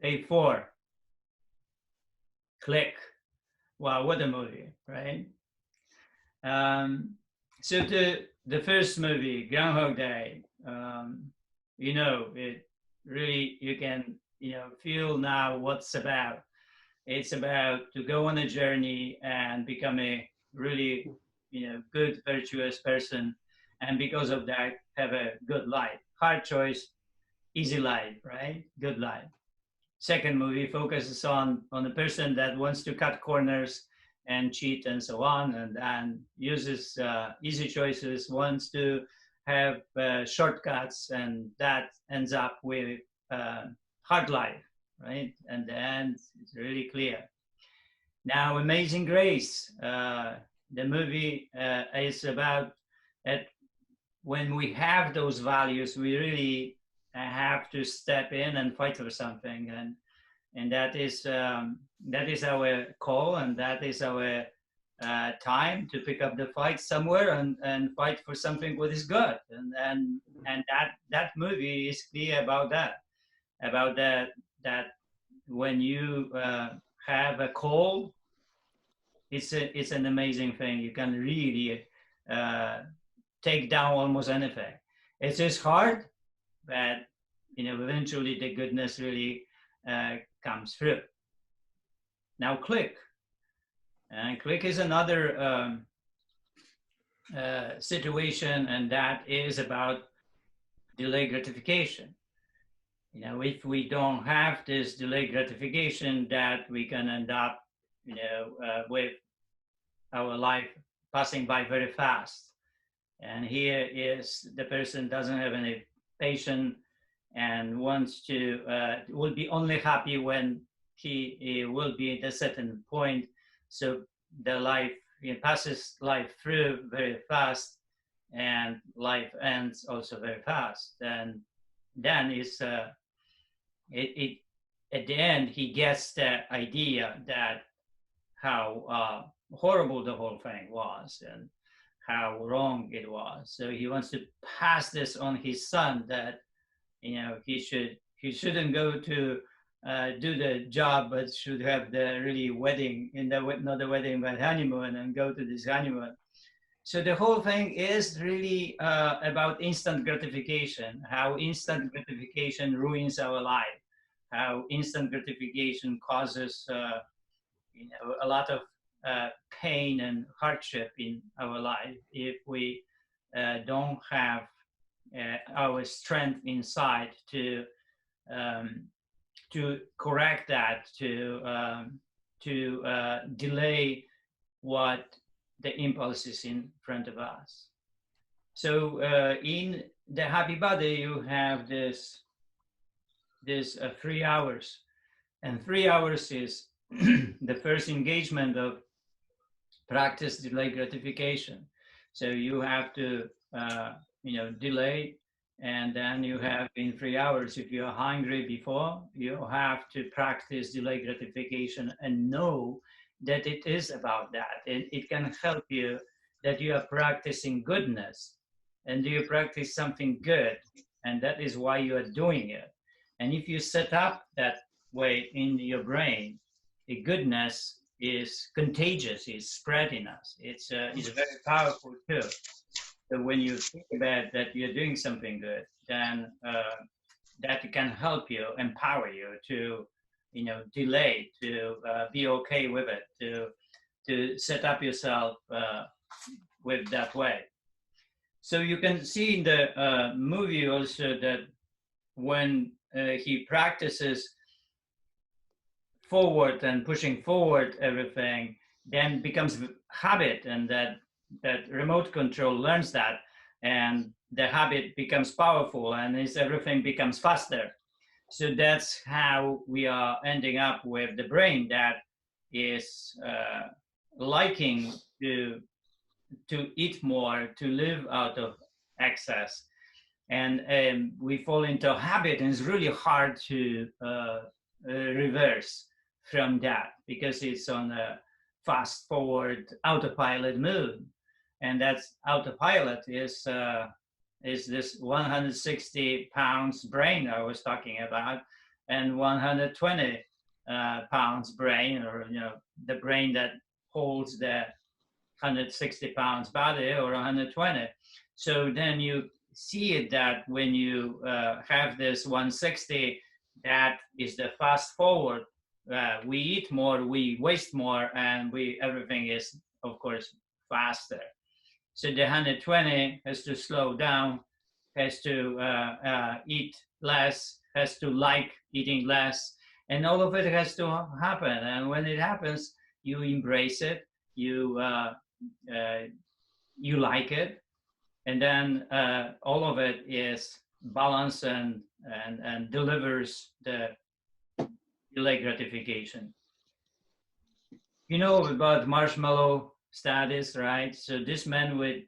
A4, Click. Wow, what a movie, right? Um, so the first movie, Groundhog Day, it really, you can, feel now what's about. It's about to go on a journey and become a really, good, virtuous person. And because of that, have a good life. Hard choice, easy life, right? Good life. Second movie focuses on a person that wants to cut corners and cheat and so on, and uses easy choices, wants to have shortcuts, and that ends up with hard life, right? And the end is really clear. Now, Amazing Grace, the movie is about that when we have those values, we really have to step in and fight for something, and that is our call, and that is our time to pick up the fight somewhere and fight for something what is good, and that movie is clear about that when you have a call, it's an amazing thing. You can really uh, take down almost anything. It's just hard, but eventually the goodness really comes through. Now, Click. And Click is another situation, and that is about delayed gratification. If we don't have this delayed gratification, that we can end up, with our life passing by very fast. And here is the person doesn't have any patience and wants to, will be only happy when he will be at a certain point. So the life, he passes life through very fast, and life ends also very fast. And then it at the end, he gets the idea that how horrible the whole thing was, and how wrong it was. So he wants to pass this on his son, that he shouldn't go to do the job, but should have the really wedding, in the not the wedding but honeymoon, and go to this honeymoon. So the whole thing is really about instant gratification, how instant gratification ruins our life, how instant gratification causes a lot of pain and hardship in our life if we don't have our strength inside um, to correct that, to delay what the impulse is in front of us. So in the Happy Body, you have this 3 hours, and 3 hours is the first engagement of practice delay gratification. So you have to delay, and then you have in 3 hours, if you're hungry before, you have to practice delay gratification and know that it is about that. It can help you that you are practicing goodness, and you practice something good, and that is why you are doing it. And if you set up that way in your brain, the goodness is contagious, is spreading us. It's very powerful too. So when you think about that you're doing something good, then that can help you, empower you to, delay, to be okay with it, to set up yourself with that way. So you can see in the movie also that when he practices forward and pushing forward everything, then becomes habit, and that remote control learns that, and the habit becomes powerful, and everything becomes faster. So that's how we are ending up with the brain that is liking to eat more, to live out of excess, and we fall into a habit, and it's really hard to reverse from that, because it's on a fast forward autopilot mode. And that's autopilot is this 160 pounds brain I was talking about, and 120 pounds brain, or the brain that holds the 160 pounds body, or 120. So then you see it that when you have this 160, that is the fast forward. We eat more, we waste more, and everything is, of course, faster. So the 120 has to slow down, has to eat less, has to like eating less, and all of it has to happen. And when it happens, you embrace it, you you like it, and then all of it is balanced and delivers the delayed gratification. You know about marshmallow status, right? So this man would,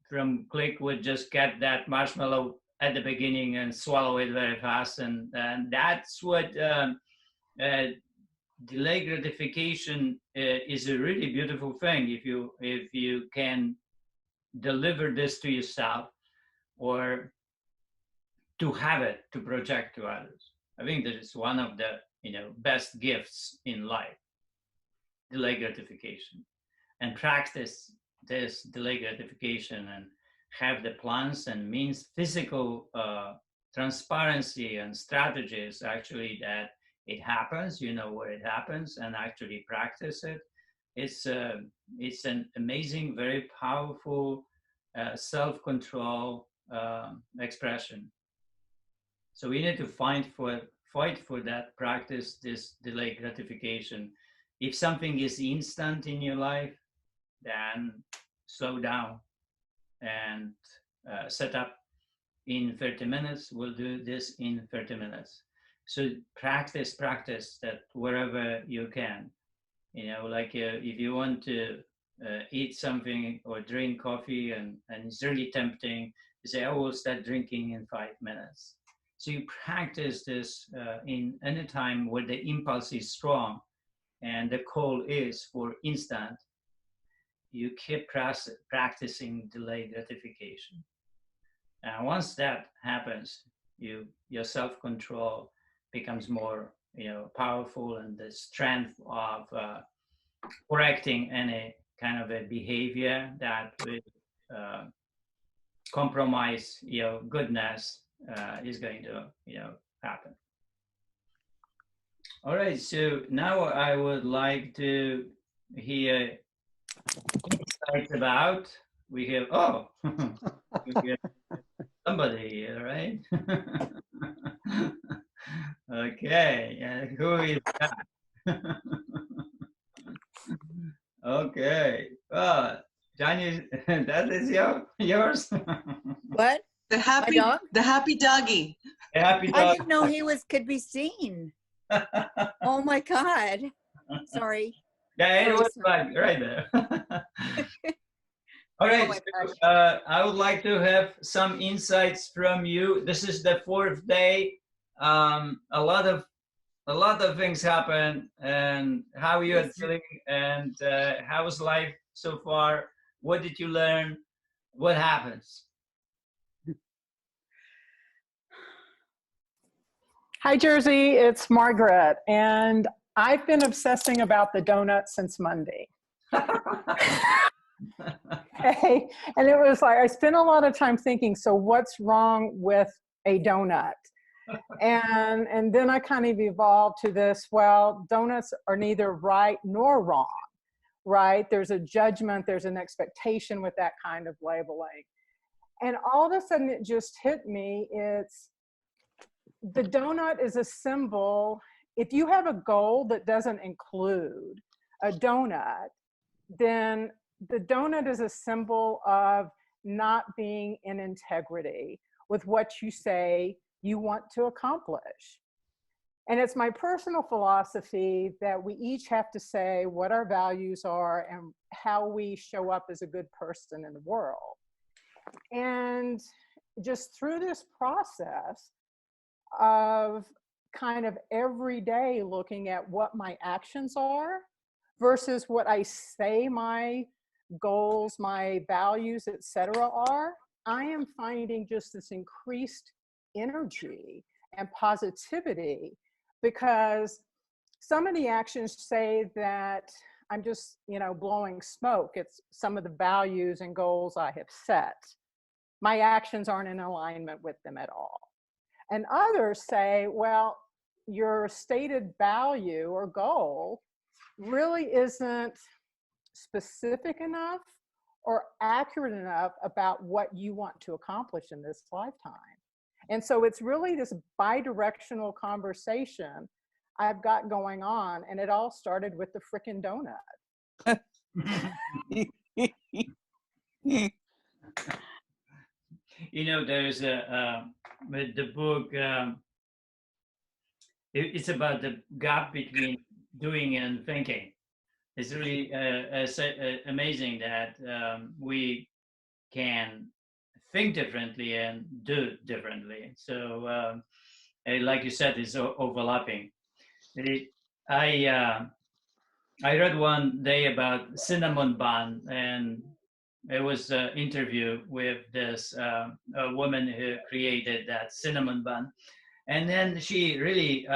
from click would just get that marshmallow at the beginning and swallow it very fast, and that's what delay gratification is a really beautiful thing if you can deliver this to yourself, or to have it to project to others. I think that is one of the best gifts in life, delay gratification, and practice this delay gratification and have the plans and means, physical transparency and strategies actually that it happens, where it happens, and actually practice it. It's an amazing, very powerful self-control expression. So we need to fight for that, practice this delay gratification. If something is instant in your life, then slow down and set up in 30 minutes. We'll do this in 30 minutes. So practice that wherever you can. Like if you want to eat something or drink coffee and it's really tempting, you say, I will start drinking in 5 minutes. So you practice this in any time where the impulse is strong and the call is for instant. You keep practicing delayed gratification. And once that happens, your self-control becomes more powerful, and the strength of correcting any kind of a behavior that would compromise your goodness is going to happen. All right, so now I would like to hear insights about. We have we have somebody here, right? Okay, and who is that? Okay, Johnny, that is yours. What? The happy doggy. A happy dog. I didn't know he could be seen. Oh my God. Sorry. Yeah, it was right there. All right, so, I would like to have some insights from you. This is the 4th day. A lot of things happen, and how you are feeling, and how's life so far? What did you learn? What happens? Hi, Jersey. It's Margaret, and I've been obsessing about the donut since Monday. Okay. And it was like, I spent a lot of time thinking, so what's wrong with a donut? And then I kind of evolved to this, well, donuts are neither right nor wrong, right? There's a judgment, there's an expectation with that kind of labeling. And all of a sudden it just hit me, the donut is a symbol. If you have a goal that doesn't include a donut, then the donut is a symbol of not being in integrity with what you say you want to accomplish. And it's my personal philosophy that we each have to say what our values are and how we show up as a good person in the world. And just through this process of kind of every day looking at what my actions are versus what I say my goals, my values, etc. are, I am finding just this increased energy and positivity, because some of the actions say that I'm just, blowing smoke. It's some of the values and goals I have set. My actions aren't in alignment with them at all. And others say, well, your stated value or goal really isn't specific enough or accurate enough about what you want to accomplish in this lifetime. And so it's really this bi-directional conversation I've got going on, and it all started with the frickin' donut. There's with the book, it's about the gap between doing and thinking. It's really amazing that we can think differently and do differently. So, like you said, it's overlapping. I read one day about cinnamon bun, and it was an interview with this a woman who created that cinnamon bun, and then she really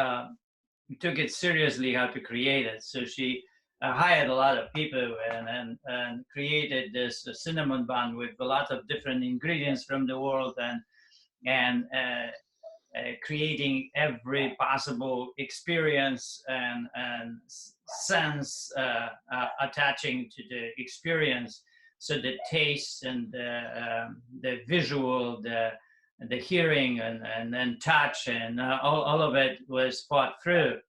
took it seriously how to create it. So she hired a lot of people and created this cinnamon bun with a lot of different ingredients from the world, and creating every possible experience and sense attaching to the experience. So the taste and the visual, the hearing and then touch and all of it was thought through.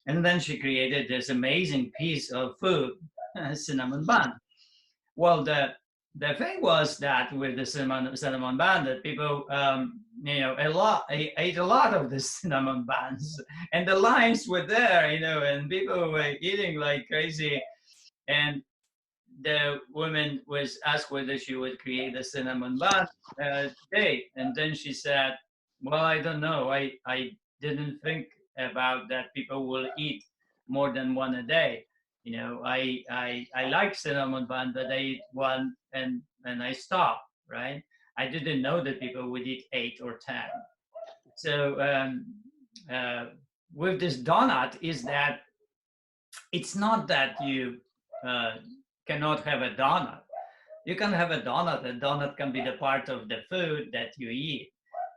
And then she created this amazing piece of food, cinnamon bun. Well, the thing was that with the cinnamon bun, that people, ate a lot of the cinnamon buns, and the lines were there, and people were eating like crazy. And the woman was asked whether she would create a cinnamon bun today, and then she said, "Well, I don't know. I didn't think about that people will eat more than one a day. I like cinnamon bun, but I eat one and I stop, right? I didn't know that people would eat 8 or 10. So with this donut is that it's not that you cannot have a donut. You can have a donut. A donut can be the part of the food that you eat.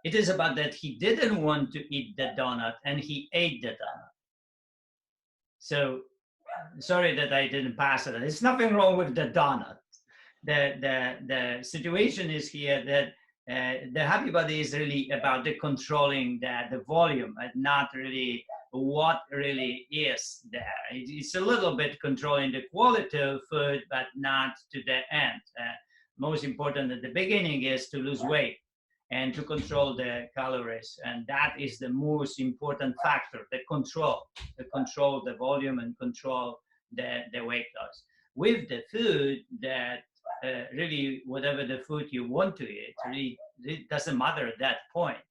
It is about that he didn't want to eat the donut and he ate the donut. So sorry that I didn't pass it. There's nothing wrong with the donut. The situation is here that the happy body is really about the controlling the volume and not really what really is there. It's a little bit controlling the quality of food, but not to the end. Most important at the beginning is to lose weight and to control the calories. And that is the most important factor, the control the volume and control the weight loss. With the food, that really whatever the food you want to eat, really it doesn't matter at that point.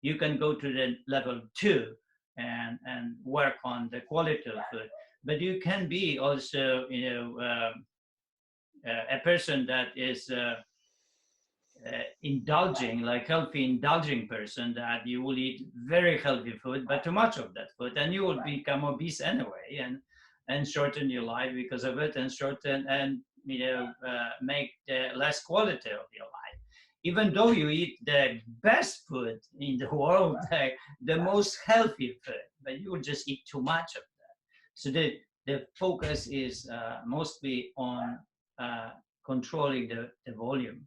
You can go to the level 2 and work on the quality of food. But you can be also, a person that is indulging, like healthy indulging person, that you will eat very healthy food, but too much of that food, and you will become obese anyway, and shorten your life because of it, and shorten and make the less quality of your life. Even though you eat the best food in the world, the most healthy food, but you will just eat too much of that. So the focus is mostly on controlling the volume.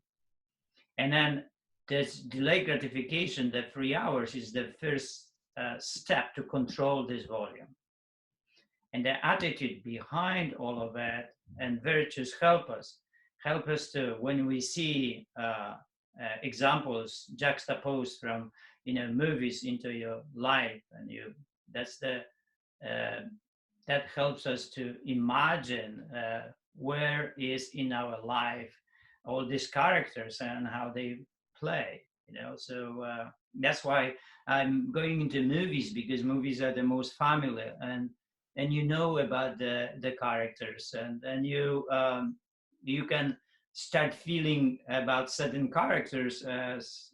And then this delayed gratification, the 3 hours, is the first step to control this volume. And the attitude behind all of that and virtues help us to, when we see examples juxtaposed from movies into your life, and that helps us to imagine where is in our life all these characters and how they play. So that's why I'm going into movies, because movies are the most familiar, and about the characters, and you can start feeling about certain characters as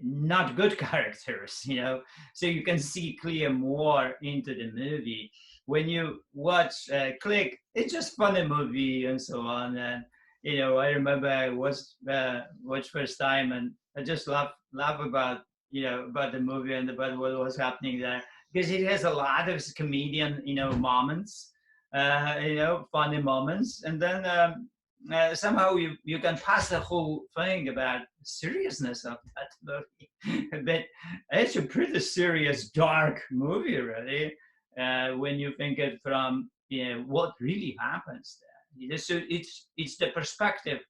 not good characters, you know, so you can see clear more into the movie. When you watch Click, it's just funny movie and so on. And you know, I remember I watched first time, and I just laugh about, you know, about the movie and about what was happening there, because it has a lot of comedian, you know, moments, you know, funny moments, and then somehow you can pass the whole thing about seriousness of that movie. But it's a pretty serious, dark movie, really, when you think it from, you know, what really happens there. So it's the perspective,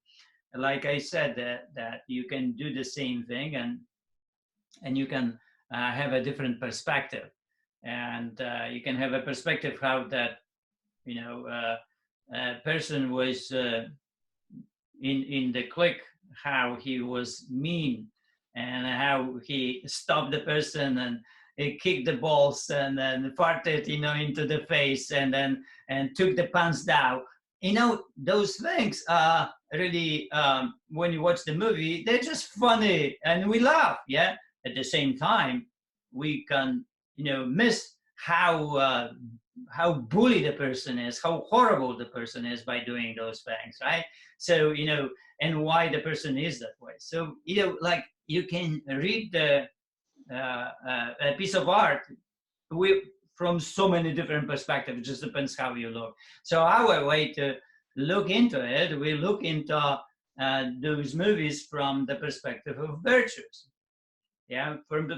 like I said, that you can do the same thing, and you can have a different perspective, and you can have a perspective how that, you know, person was in the Click, how he was mean, and how he stopped the person, and he kicked the balls, and then farted, you know, into the face, and took the pants down. You know, those things are really, when you watch the movie, they're just funny and we laugh. Yeah. At the same time, we can, you know, miss how bully the person is, how horrible the person is by doing those things, right? So, you know, and why the person is that way. So, you know, like you can read a piece of art from so many different perspectives. It just depends how you look. So our way to look into it, we look into those movies from the perspective of virtues. Yeah, from the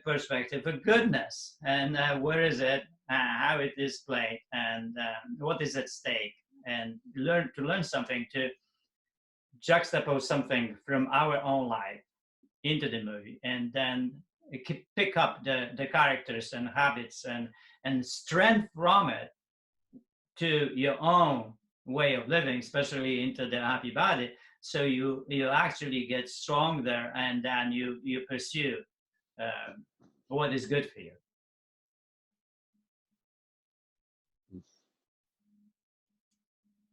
perspective of goodness, and where is it, how it is played, and what is at stake, and learn something, to juxtapose something from our own life into the movie, and then pick up the characters and habits and strength from it to your own way of living, especially into the happy body. So you actually get stronger, and then you pursue what is good for you.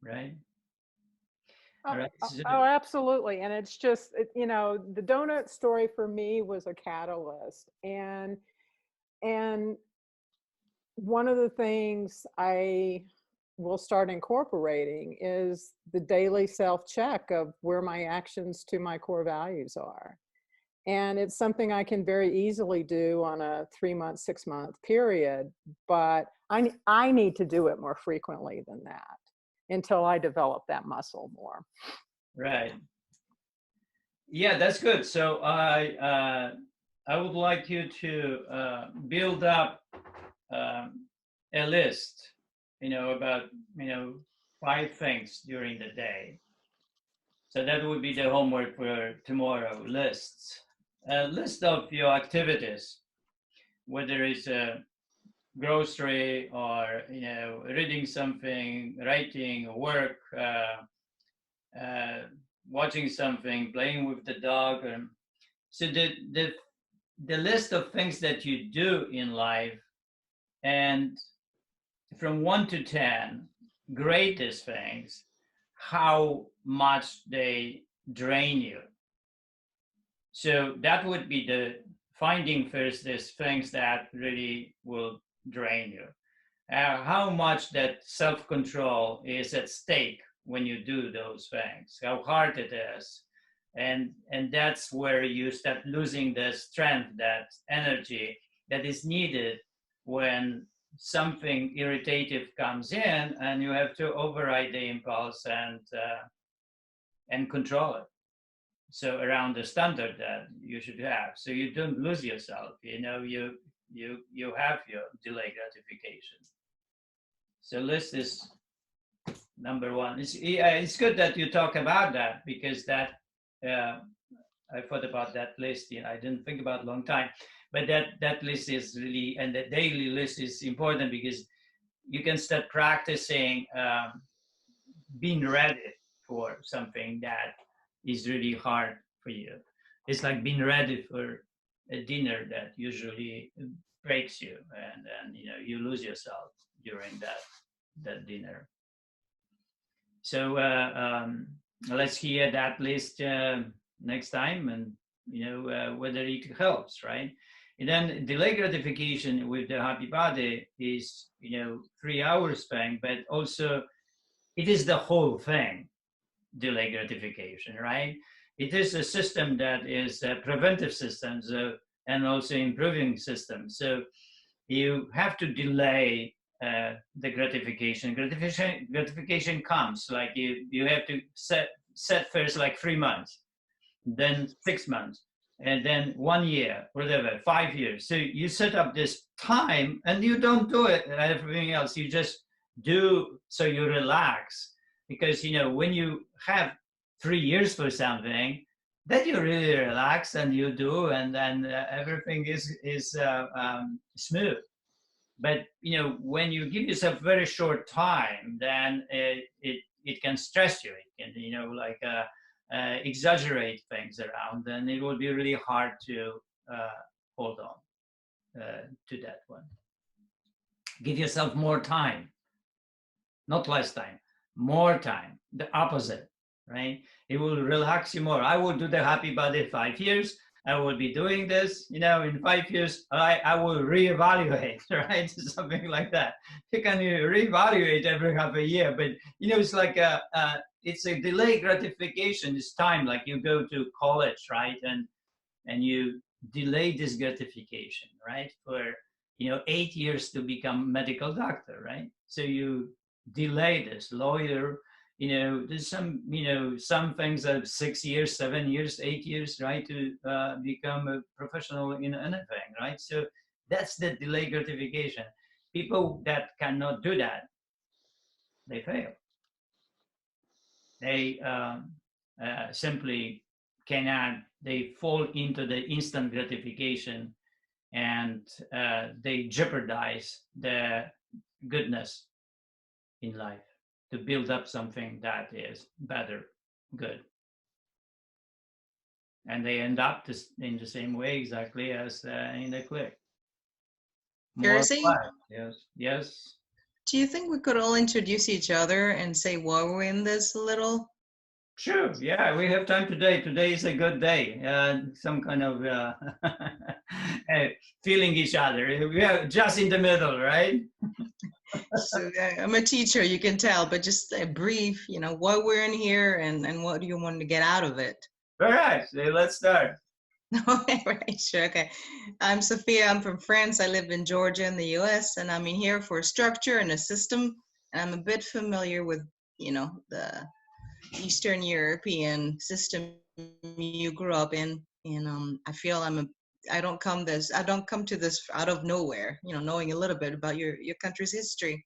Right? Oh, Right. oh, absolutely. And it's just, you know, the donut story for me was a catalyst. And one of the things I will start incorporating is the daily self-check of where my actions to my core values are. And it's something I can very easily do on a 3-month, 6-month period, but I need to do it more frequently than that until I develop that muscle more. Right. Yeah, that's good. So I would like you to build up a list, you know, about, you know, 5 things during the day. So that would be the homework for tomorrow. Lists, a list of your activities, whether it's a grocery or, you know, reading something, writing, work, watching something, playing with the dog. So the list of things that you do in life, and from 1 to 10, greatest things, how much they drain you. So that would be the finding first these things that really will drain you. How much that self-control is at stake when you do those things, how hard it is. And that's where you start losing the strength, that energy that is needed when something irritative comes in, and you have to override the impulse and control it. So around the standard that you should have, so you don't lose yourself. You know, you have your delay gratification. So list is number 1. It's good that you talk about that, because that I thought about that list. You know, I didn't think about it a long time, but that list is really, and the daily list is important, because you can start practicing being ready for something that is really hard for you. It's like being ready for a dinner that usually breaks you, and then, you know, you lose yourself during that dinner. So let's hear that list next time, whether it helps, right? And then delay gratification with the happy body is, 3 hours span, but also it is the whole thing, delay gratification, right? It is a system that is a preventive system, and also improving system. So you have to delay the gratification. Gratification comes like you have to set first like 3 months, then 6 months, and then 1 year, whatever, 5 years. So you set up this time and you don't do it everything else. You just do, so you relax. Because, when you have 3 years for something, then you really relax and you do, and then everything is smooth. But, when you give yourself very short time, then it can stress you. It can, exaggerate things around, and it will be really hard to hold on to that one. Give yourself more time, not less time, more time, the opposite, right? It will relax you more. I will do the happy body 5 years. I will be doing this, in 5 years, I will reevaluate, right? Something like that. You can reevaluate every half a year, but, it's like it's a delayed gratification. It's time, like you go to college, right? And you delay this gratification, right? For, 8 years to become medical doctor, right? So you delay this lawyer, there's some things that 6 years, 7 years, 8 years, right, to become a professional in anything, right? So that's the delay gratification. People that cannot do that, they fail. They simply cannot, they fall into the instant gratification, and they jeopardize the goodness in life to build up something that is better, good. And they end up in the same way exactly as in the click. Jersey, Yes. do you think we could all introduce each other and say why we're in this a little? Sure. Yeah, we have time today. Today is a good day. Some kind of feeling each other. We are just in the middle, right? So I'm a teacher, you can tell, but just a brief, why we're in here and what do you want to get out of it? All right, so let's start. Right, sure, okay. I'm Sophia, I'm from France. I live in Georgia in the US, and I'm in here for a structure and a system, and I'm a bit familiar with, the Eastern European system you grew up in, and I feel I don't come to this out of nowhere, knowing a little bit about your country's history.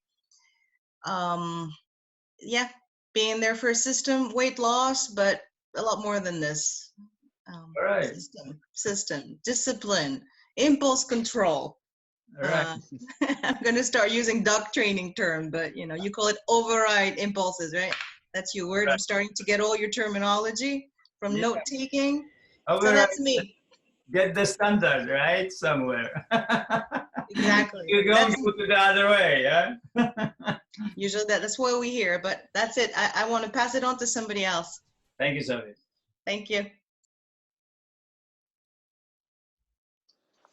Yeah, being there for a system, weight loss, but a lot more than this. All right. System, discipline, impulse control. All right. I'm going to start using dog training term, but you call it override impulses, right? That's your word. Right. I'm starting to get all your terminology from note taking. So that's me. Get the standard right somewhere. Exactly. You're going to put it the other way, yeah? Usually that's what we hear, but that's it. I want to pass it on to somebody else. Thank you, Sophie. Thank you.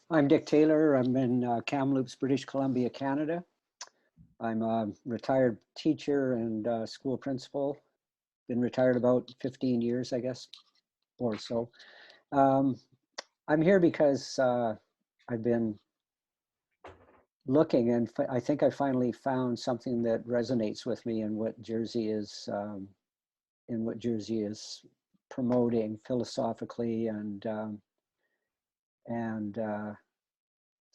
I'm Dick Taylor. I'm in Kamloops, British Columbia, Canada. I'm a retired teacher and school principal. Been retired about 15 years, I guess, or so. I'm here because I've been looking, and I think I finally found something that resonates with me in what Jersey is promoting philosophically, and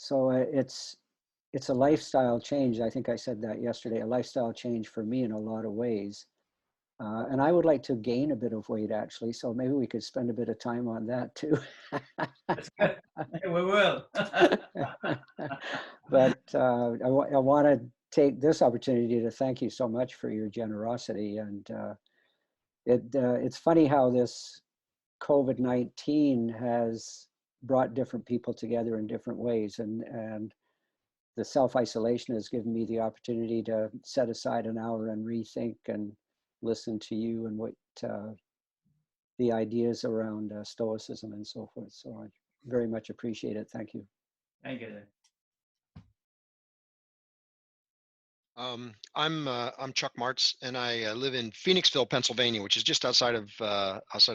so it's a lifestyle change. I think I said that yesterday, a lifestyle change for me in a lot of ways. And I would like to gain a bit of weight, actually, so maybe we could spend a bit of time on that too. That's good. We will. But I want to take this opportunity to thank you so much for your generosity. And it's funny how this COVID-19 has brought different people together in different ways. And the self-isolation has given me the opportunity to set aside an hour and rethink and listen to you and what the ideas around Stoicism and so forth. So I very much appreciate it. Thank you. Thank you. I'm Chuck Martz, and I live in Phoenixville, Pennsylvania, which is just outside of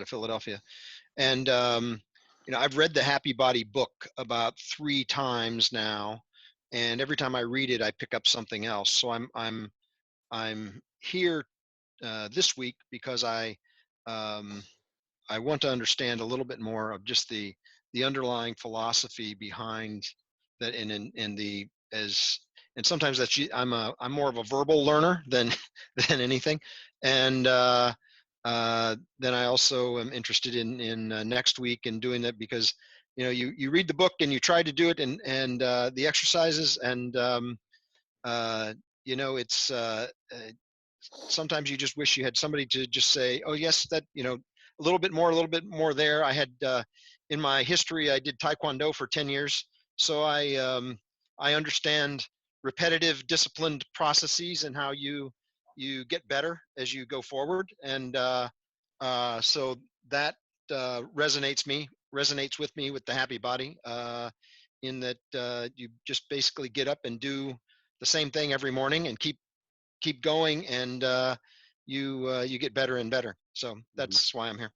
Philadelphia. And I've read the Happy Body book about 3 times now, and every time I read it, I pick up something else. So I'm here this week because I want to understand a little bit more of just the underlying philosophy behind that, and sometimes that's I'm more of a verbal learner than anything, and then I also am interested in next week and doing that because you read the book and you try to do it and the exercises and it's sometimes you just wish you had somebody to just say, oh yes, that a little bit more there. I had in my history I did Taekwondo for 10 years, so I understand repetitive, disciplined processes and how you get better as you go forward. And so that resonates with me with the Happy Body, in that you just basically get up and do the same thing every morning and keep going, and you get better and better. So that's why I'm here.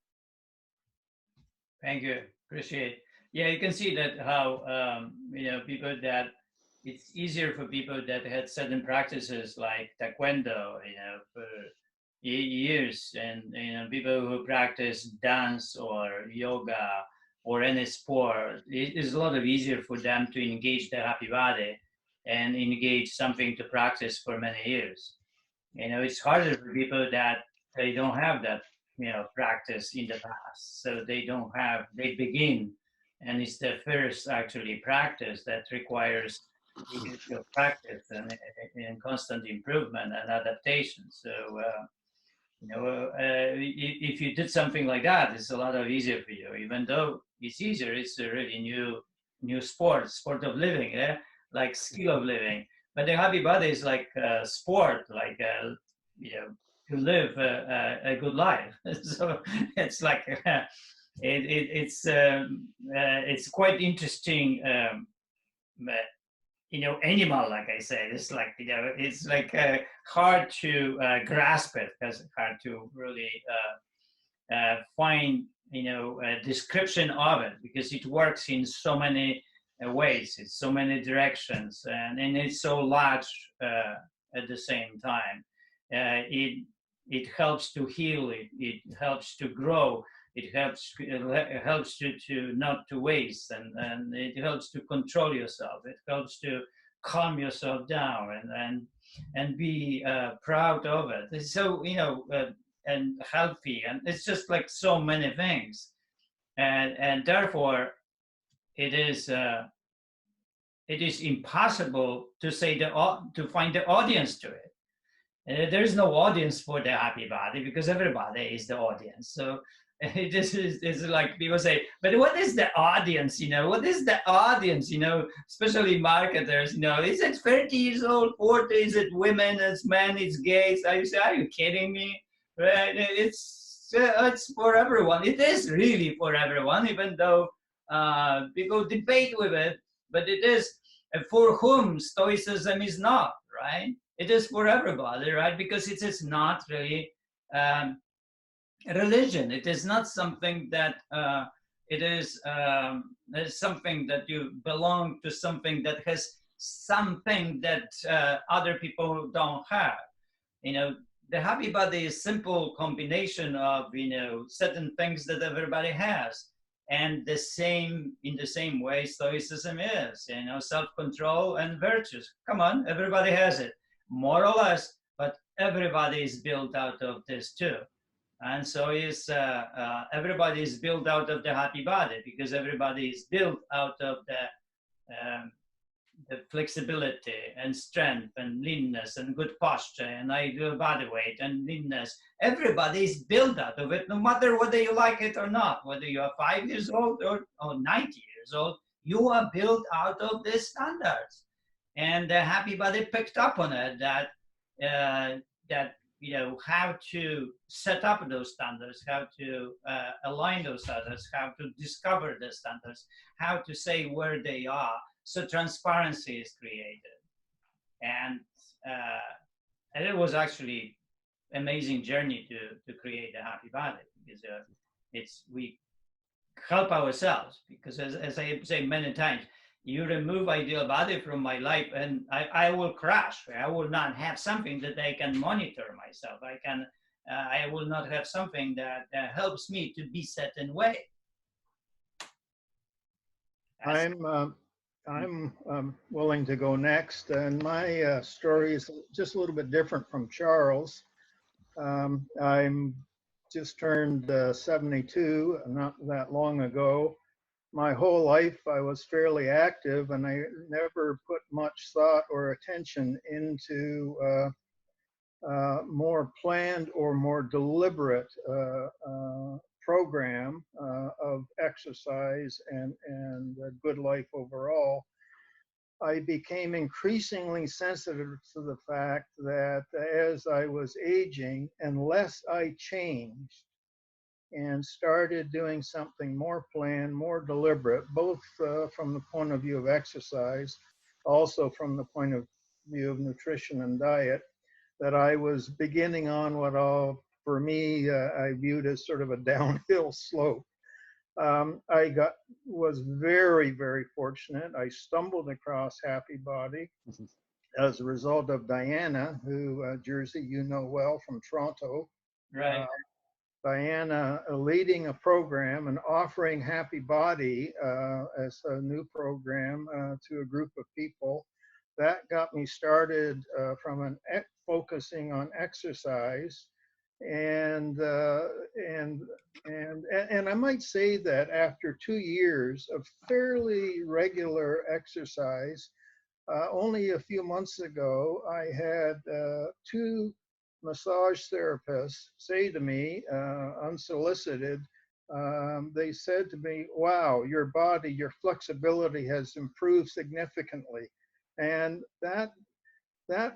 Thank you. Appreciate it. Yeah, you can see that how people that it's easier for people that had certain practices like Taekwondo, for years, and people who practice dance or yoga or any sport. It is a lot easier for them to engage the Happy Body and engage something to practice for many years. It's harder for people that they don't have that practice in the past, so they begin, and it's the first actually practice that requires practice and constant improvement and adaptation. So if you did something like that, it's a lot easier for you. Even though it's easier, it's a really new sport of living, like skill of living. But the Happy Body is like a sport, like to live a good life. So it's like it's quite interesting. Animal, like I said, it's like it's like hard to grasp it, because it's hard to really find a description of it, because it works in so many ways, in so many directions, and it's so large at the same time. It helps to heal, it helps to grow, it helps you to not to waste, and it helps to control yourself, it helps to calm yourself down and be proud of it. It's so and healthy, and it's just like so many things, and therefore it is impossible to say to find the audience to it. There is no audience for the Happy Body, because everybody is the audience. So it's like people say, but what is the audience? What is the audience? Especially marketers. Is it 30 years old, 40? Is it women? It's men? It's gays? I say, are you kidding me? Right? It's for everyone. It is really for everyone, even though people debate with it. But it is for whom Stoicism is not, right? It is for everybody, right? Because it is not really religion. It is not something that it is something that you belong to, something that has something that other people don't have. The Happy Body is simple combination of certain things that everybody has, and in the same way Stoicism is, self-control and virtues. Come on, everybody has it, more or less, but everybody is built out of this too. And so is everybody is built out of the Happy Body, because everybody is built out of the flexibility and strength and leanness and good posture and ideal body weight and leanness. Everybody is built out of it, no matter whether you like it or not, whether you are 5 years old or 90 years old, you are built out of these standards. And the Happy Body picked up on it, that how to set up those standards, how to align those standards, how to discover the standards, how to say where they are, so transparency is created. And it was actually amazing journey to create a happy body, because we help ourselves, because as I say many times, you remove ideal body from my life and I will crash. I will not have something that I can monitor myself. I will not have something that helps me to be certain way. I'm willing to go next, and my story is just a little bit different from Charles. I'm just turned 72 not that long ago. My whole life I was fairly active, and I never put much thought or attention into more planned or more deliberate program of exercise and a good life overall. I became increasingly sensitive to the fact that as I was aging, unless I changed and started doing something more planned, more deliberate, both from the point of view of exercise, also from the point of view of nutrition and diet, that I was beginning on what for me, I viewed as sort of a downhill slope. I was very, very fortunate. I stumbled across Happy Body as a result of Diana, who, Jersey, you know well from Toronto. Right. Diana leading a program and offering Happy Body as a new program to a group of people. That got me started from focusing on exercise. And I might say that after 2 years of fairly regular exercise, only a few months ago, I had 2 massage therapists say to me, unsolicited, they said to me, wow, your body, your flexibility has improved significantly. And that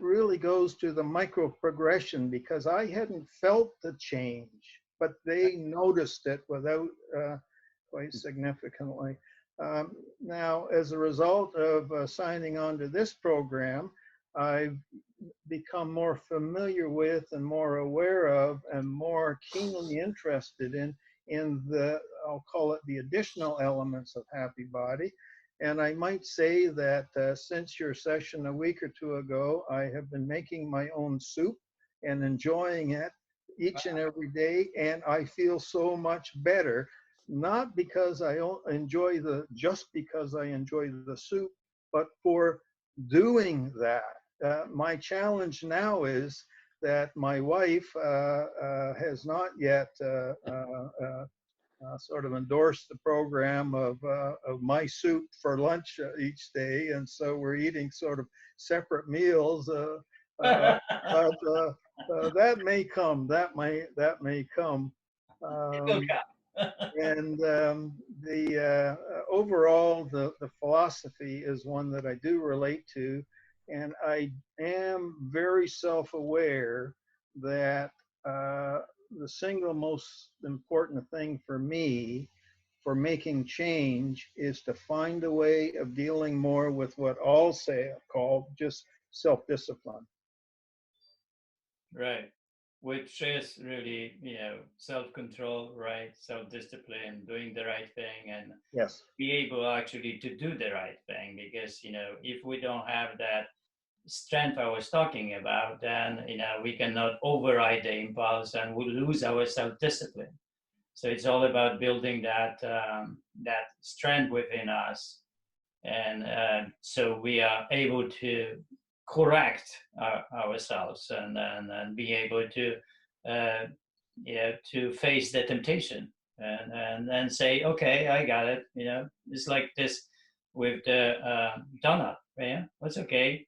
really goes to the micro progression, because I hadn't felt the change, but they noticed it without quite significantly. Now, as a result of signing on to this program, I've become more familiar with and more aware of and more keenly interested in the, I'll call it the additional elements of Happy Body. And I might say that since your session a week or 2 ago, I have been making my own soup and enjoying it each and every day. And I feel so much better, not because I enjoy just because I enjoy the soup, but for doing that. My challenge now is that my wife has not yet sort of endorsed the program of my soup for lunch each day, and so we're eating sort of separate meals. But that may come. That may come. And the overall, the philosophy is one that I do relate to, and I am very self-aware that the single most important thing for me for making change is to find a way of dealing more with what I'll call just self-discipline. Right. Which is really, self-control, right? Self-discipline, doing the right thing, and yes, be able actually to do the right thing. Because, if we don't have that strength I was talking about, then, we cannot override the impulse and we'll lose our self-discipline. So it's all about building that strength within us. And so we are able to correct ourselves and be able to to face the temptation and then say, okay, I got it. It's like this with the donut. Yeah, that's okay.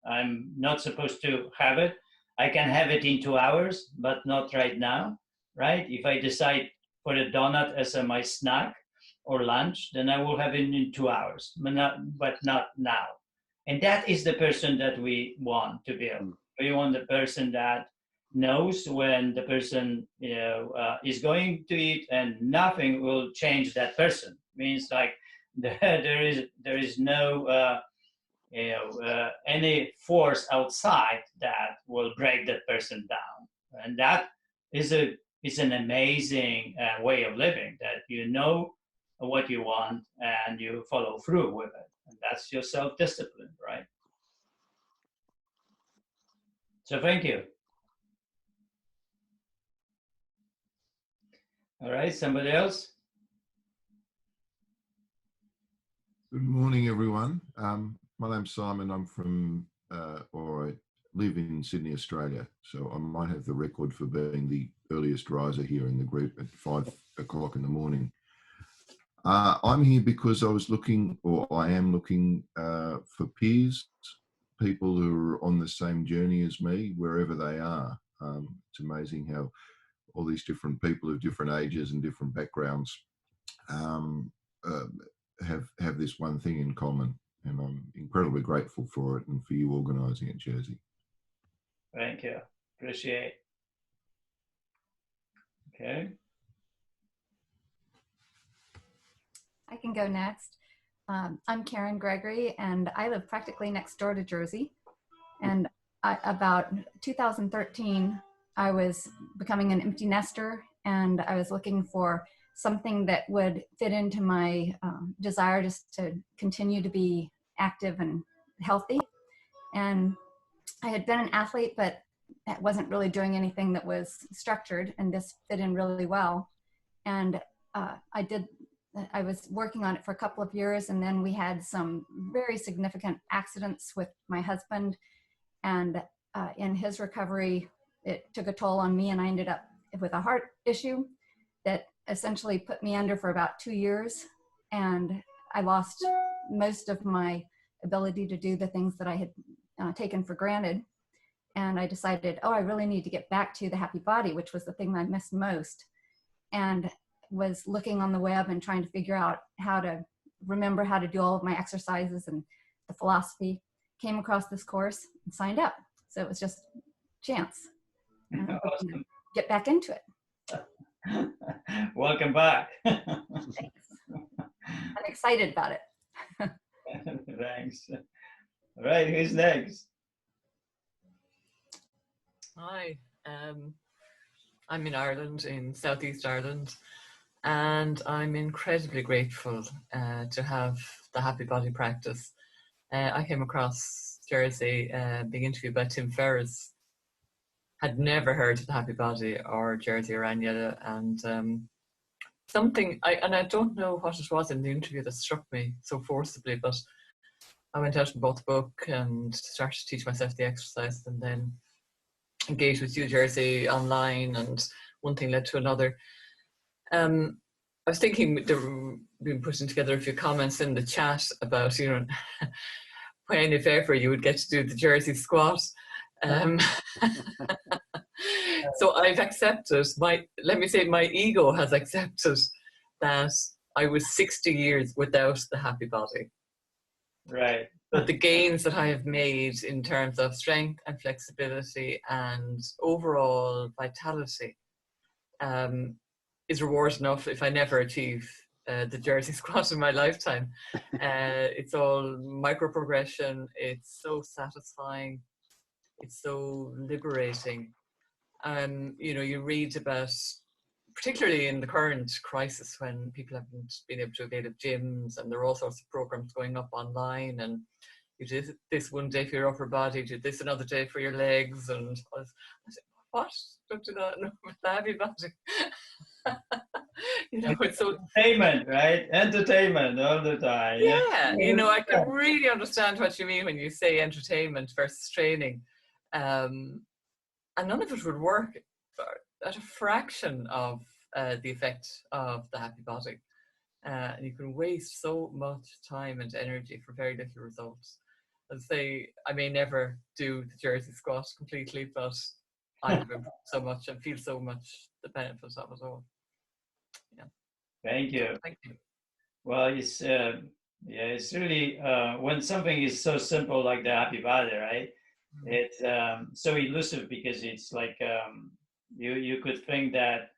I'm not supposed to have it. I can have it in 2 hours, but not right now, right? If I decide for a donut as my snack or lunch, then I will have it in 2 hours, but not now. And that is the person that we want to build. We want the person that knows when the person, is going to eat, and nothing will change that person. Means like there is no any force outside that will break that person down, and that is an amazing way of living, that you know what you want and you follow through with it, and that's your self-discipline, right? So thank you. All right, somebody else? Good morning, everyone. My name's Simon. I'm from, or I live in Sydney, Australia. So I might have the record for being the earliest riser here in the group at 5 o'clock in the morning. I'm here because I was looking, or I am looking for peers, people who are on the same journey as me, wherever they are. It's amazing how all these different people of different ages and different backgrounds have this one thing in common, and I'm incredibly grateful for it and for you organising it, Jerzy. Thank you. Appreciate. Okay. I can go next. I'm Karen Gregory, and I live practically next door to Jerzy. And about 2013, I was becoming an empty nester, and I was looking for something that would fit into my desire just to continue to be active and healthy. And I had been an athlete, but wasn't really doing anything that was structured, and this fit in really well. And I was working on it for a couple of years, and then we had some very significant accidents with my husband, and in his recovery, it took a toll on me, and I ended up with a heart issue that essentially put me under for about 2 years, and I lost most of my ability to do the things that I had taken for granted. And I decided, I really need to get back to the happy body, which was the thing that I missed most. And was looking on the web and trying to figure out how to remember how to do all of my exercises and the philosophy. Came across this course and signed up. So it was just chance. Awesome. Get back into it. Welcome back. Thanks. I'm excited about it. Thanks. All right, who's next? Hi, I'm in Ireland, in Southeast Ireland, and I'm incredibly grateful to have the Happy Body practice. I came across Jerzy being interviewed by Tim Ferriss. Had never heard of the Happy Body or Jerzy or Aniela, and I don't know what it was in the interview that struck me so forcibly, but I went out and bought the book and started to teach myself the exercise, and then engaged with you, Jerzy, online, and one thing led to another. I was thinking, we've been putting together a few comments in the chat about, when, if ever, you would get to do the Jerzy squat. So I've accepted, let me say my ego has accepted that I was 60 years without the Happy Body. Right. But the gains that I have made in terms of strength and flexibility and overall vitality is reward enough if I never achieve the Jerzy squat in my lifetime. It's all micro progression. It's so satisfying. It's so liberating. You read about, particularly in the current crisis when people haven't been able to avail of gyms, and there are all sorts of programs going up online, and you do this one day for your upper body, do this another day for your legs, and I said, what? Don't do that with the Happy Body. It's so entertainment, right? Entertainment all the time. Yeah, I can really understand what you mean when you say entertainment versus training. And none of it would work at a fraction of the effect of the Happy Body. And you can waste so much time and energy for very little results. As I say, I may never do the Jerzy squat completely, but I have improved so much and feel so much the benefits of it all. Yeah. Thank you. Thank you. Well, it's really when something is so simple like the Happy Body, right? It's so elusive because it's like you could think that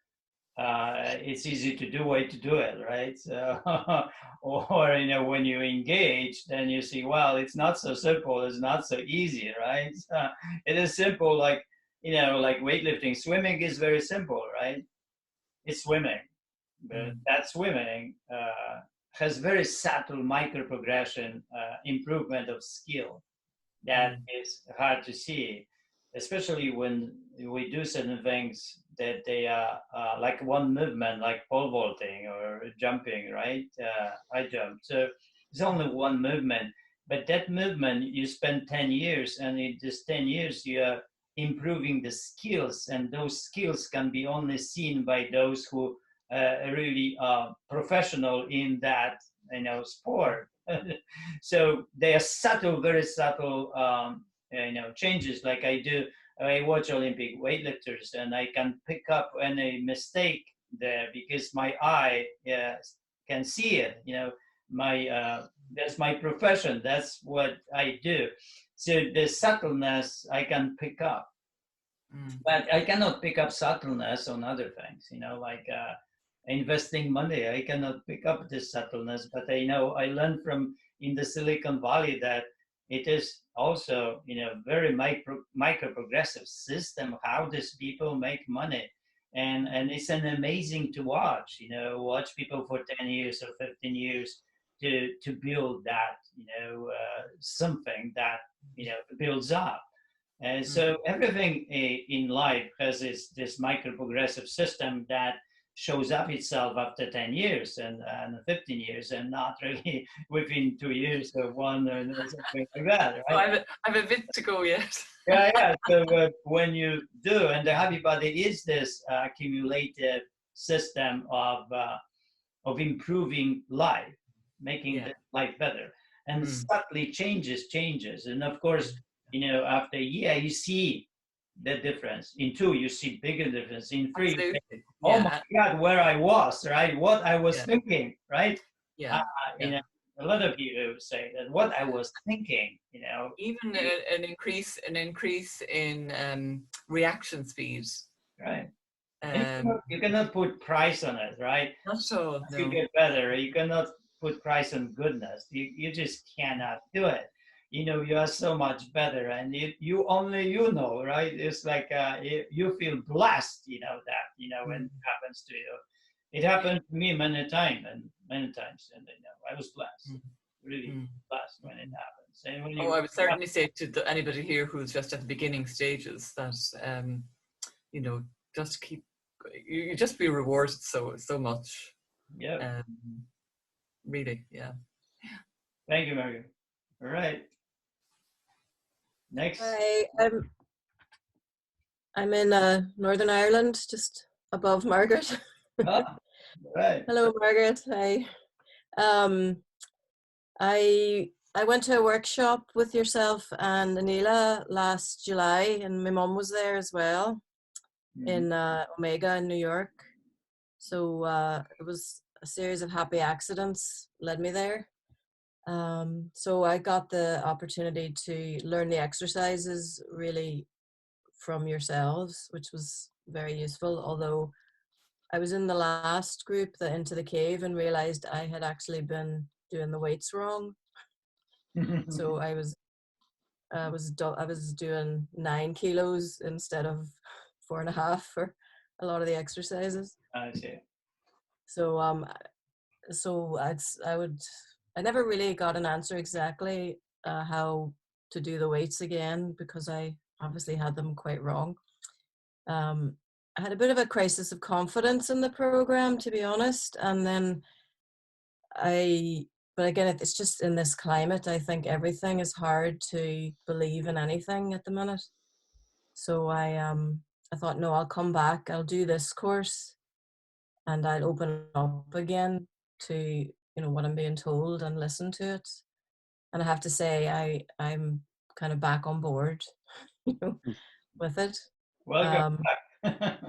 it's easy to do way to do it, right? So, or you know, when you engage, then you see, well, it's not so simple. It's not so easy, right? It is simple, like you know, like weightlifting. Swimming is very simple, right? It's swimming, but that swimming has very subtle micro progression, improvement of skill that is hard to see, especially when we do certain things that they are like one movement, like pole vaulting or jumping, right? High jump. So it's only one movement, but that movement you spend 10 years, and in this 10 years you are improving the skills, and those skills can be only seen by those who really are professional in that, you know, sport. So they are subtle, very subtle, you know, changes. Like I watch Olympic weightlifters, and I can pick up any mistake there because my eye can see it. You know, that's my profession. That's what I do. So the subtleness I can pick up, but I cannot pick up subtleness on other things. You know, like investing money. I cannot pick up this subtleness, but I know I learned from in the Silicon Valley that it is also, you know, very micro progressive system how these people make money, and it's an amazing to watch. You know, watch people for 10 years or 15 years to build that, you know, something that, you know, builds up. And so everything in life has this micro progressive system that shows up itself after 10 years and 15 years, and not really within 2 years or one or something like that, right? I have a bit to go yet. Yeah. So when you do, and the Happy Body is this cumulative system of improving life, making the life better, and subtly changes. And of course, you know, after a year, you see the difference. In 2, you see bigger difference. In 3, you say, oh my God, where I was, right? What I was thinking, right? You know, a lot of you say that what I was thinking, you know. Even an increase in reaction speed. Right. You cannot put price on it, right? Not so. No. You get better. You cannot put price on goodness. You just cannot do it. You know, you are so much better, and you only you know, right? It's like you feel blessed, you know, that, you know, when it happens to you. It happened to me many times, and you know, I was blessed, really blessed when it happens. And when I would certainly say to anybody here who's just at the beginning stages that, you know, just keep, you just be rewarded so much. Yeah. Really, yeah. Thank you, Margaret. All right. Next. Hi, I'm in Northern Ireland, just above Margaret. Right. Hello, Margaret. Hi. I went to a workshop with yourself and Anila last July, and my mom was there as well in Omega in New York. So it was a series of happy accidents led me there. So I got the opportunity to learn the exercises really from yourselves, which was very useful, although I was in the last group, the Into the Cave, and realized I had actually been doing the weights wrong. So I was doing 9 kilos instead of 4.5 for a lot of the exercises. I see. So I never really got an answer exactly how to do the weights again, because I obviously had them quite wrong. I had a bit of a crisis of confidence in the program, to be honest. And then but again, it's just in this climate, I think everything is hard to believe in anything at the minute. So I thought, no, I'll come back, I'll do this course, and I'll open up again to, you know, what I'm being told and listen to it. And I have to say, I'm kind of back on board, you know, with it. Welcome back.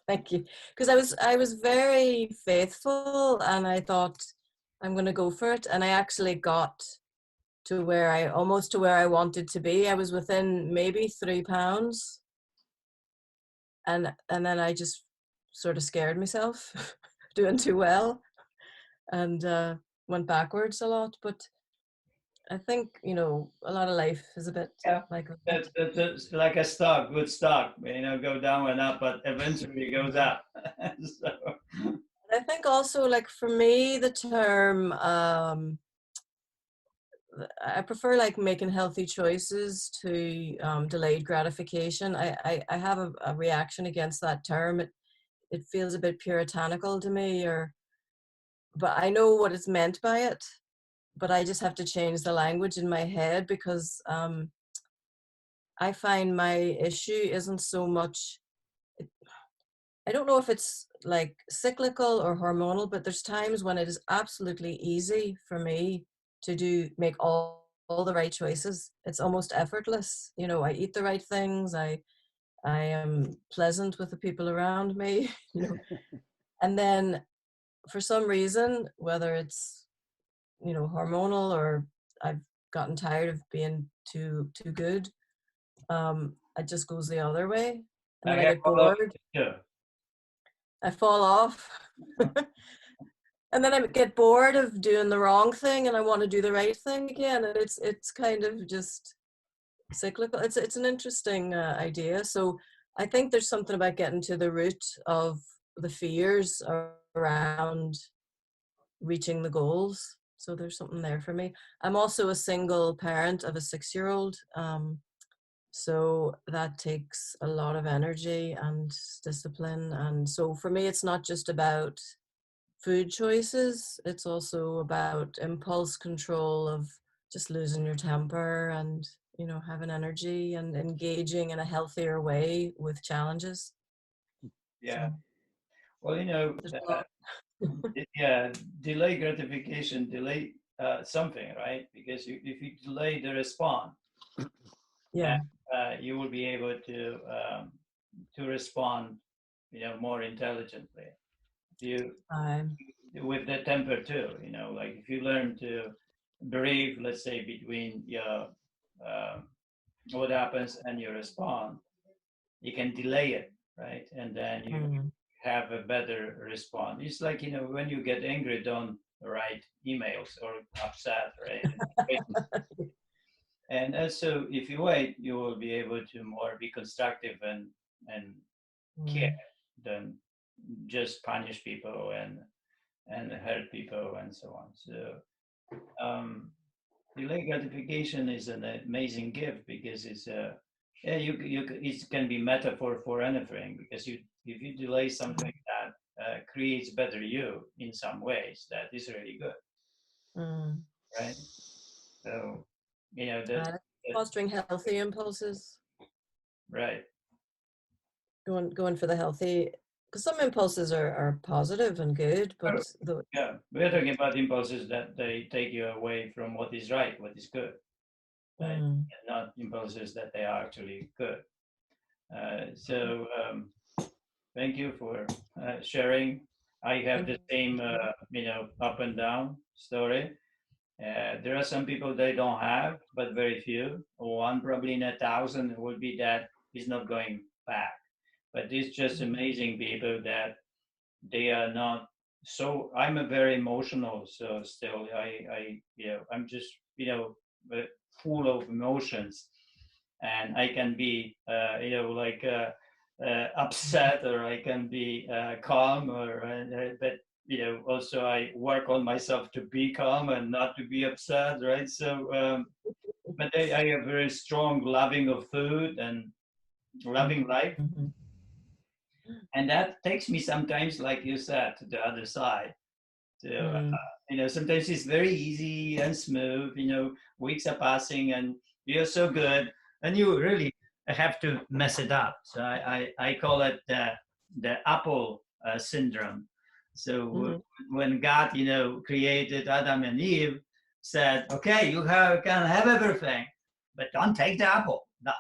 Thank you. Because I was very faithful, and I thought I'm going to go for it. And I actually got to where I almost to where I wanted to be. I was within maybe 3 pounds, and then I just sort of scared myself doing too well, and went backwards a lot. But I think, you know, a lot of life is a bit Yeah, like that. that's like a stock, good stock. You know, go down and up, but eventually it goes up. So, I think also, like, for me, the term, I prefer like making healthy choices to delayed gratification. I have a reaction against that term. It feels a bit puritanical to me, but I know what is meant by it, but I just have to change the language in my head, because I find my issue isn't so much, I don't know if it's like cyclical or hormonal, but there's times when it is absolutely easy for me to make all the right choices. It's almost effortless. You know, I eat the right things. I am pleasant with the people around me, you know. And then for some reason, whether it's, you know, hormonal, or I've gotten tired of being too good, it just goes the other way. And then I get bored. yeah. I fall off. And then I get bored of doing the wrong thing, and I want to do the right thing again. And it's kind of just cyclical. It's an interesting idea. So I think there's something about getting to the root of the fears around reaching the goals. So there's something there for me. I'm also a single parent of a 6-year-old. So that takes a lot of energy and discipline. And so for me, it's not just about food choices. It's also about impulse control, of just losing your temper, and, you know, having energy and engaging in a healthier way with challenges. Yeah. So Well, you know, there's a lot. yeah, delay gratification, delay something, right? Because if you delay the response, Yeah. you will be able to respond, you know, more intelligently. You with the temper too, you know, like if you learn to breathe, let's say, between your what happens and your response, you can delay it, right? And then you have a better response. It's like, you know, when you get angry, don't write emails, or upset, right? And also, if you wait, you will be able to more be constructive and care than just punish people and hurt people and so on. So delay gratification is an amazing gift, because it's it can be metaphor for anything, because if you delay something that creates better you in some ways, that is really good, right? So, you know, fostering healthy impulses. Right. Going for the healthy, because some impulses are positive and good, but yeah, we're talking about impulses that they take you away from what is right, what is good, right? And not impulses that they are actually good. So thank you for sharing. I have the same, you know, up and down story. There are some people they don't have, but very few. One probably in 1,000 would be that is not going back. But it's just amazing people that they are not. So I'm a very emotional. So still, you know, I'm just, you know, full of emotions, and I can be, you know, like upset, or I can be calm, or but you know, also I work on myself to be calm and not to be upset, right? So, but I have very strong loving of food and loving life. And that takes me sometimes, like you said, to the other side. So, you know, sometimes it's very easy and smooth, you know, weeks are passing and you're so good, and you really have to mess it up. So I call it the apple syndrome. So when God, you know, created Adam and Eve, said, okay, you can have everything, but don't take the apple. No.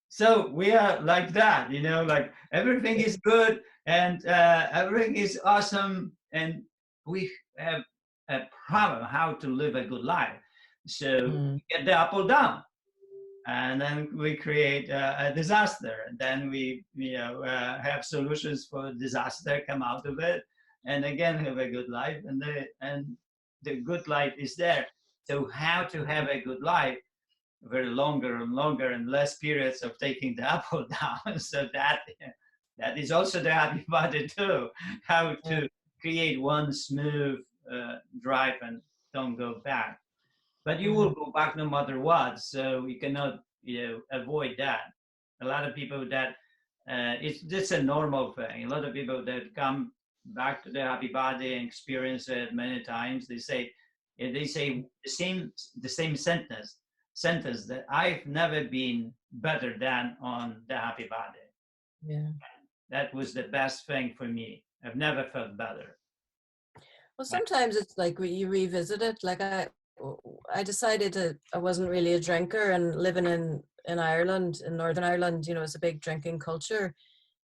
So we are like that, you know, like everything is good and everything is awesome, and we have a problem how to live a good life. So Mm. get the apple down, and then we create a disaster, and then we have solutions for disaster, come out of it, and again have a good life, and the good life is there. So how to have a good life, very longer and longer and less periods of taking the apple down. So that is also the happy body too, how to create one smooth drive and don't go back. But you will go back no matter what, so you cannot avoid that. A lot of people that it's just a normal thing. A lot of people that come back to the happy body and experience it many times, they say the same sentence that I've never been better than on the happy body. Yeah. That was the best thing for me. I've never felt better. Well, sometimes it's like you revisit it. Like I decided I wasn't really a drinker, and living in Ireland, in Northern Ireland, it's a big drinking culture.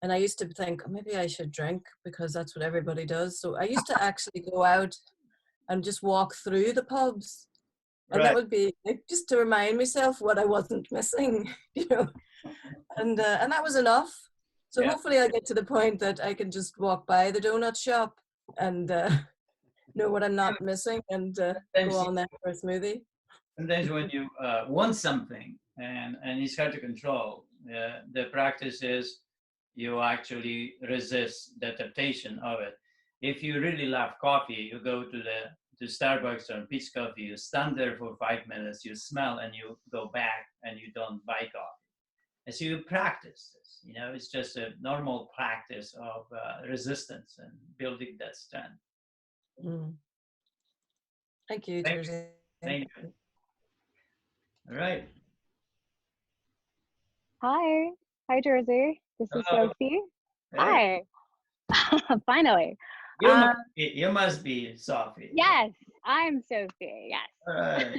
And I used to think, maybe I should drink because that's what everybody does. So I used to actually go out and just walk through the pubs. And that would be like, just to remind myself what I wasn't missing, and that was enough. So hopefully I'll get to the point that I can just walk by the donut shop and know what I'm not missing and go on there for a smoothie. Sometimes when you want something and it's hard to control, the practice is you actually resist the temptation of it. If you really love coffee, you go to Starbucks or Peach Coffee, you stand there for 5 minutes, you smell, and you go back and you don't buy coffee. And so you practice this. It's just a normal practice of resistance and building that strength. Mm. Thank you, Jersey. Thank you. All right. Hi, Jersey. This is Hello. Sophie. Hey. Hi. Finally. You must be Sophie. Yes, I'm Sophie. Yes. All right.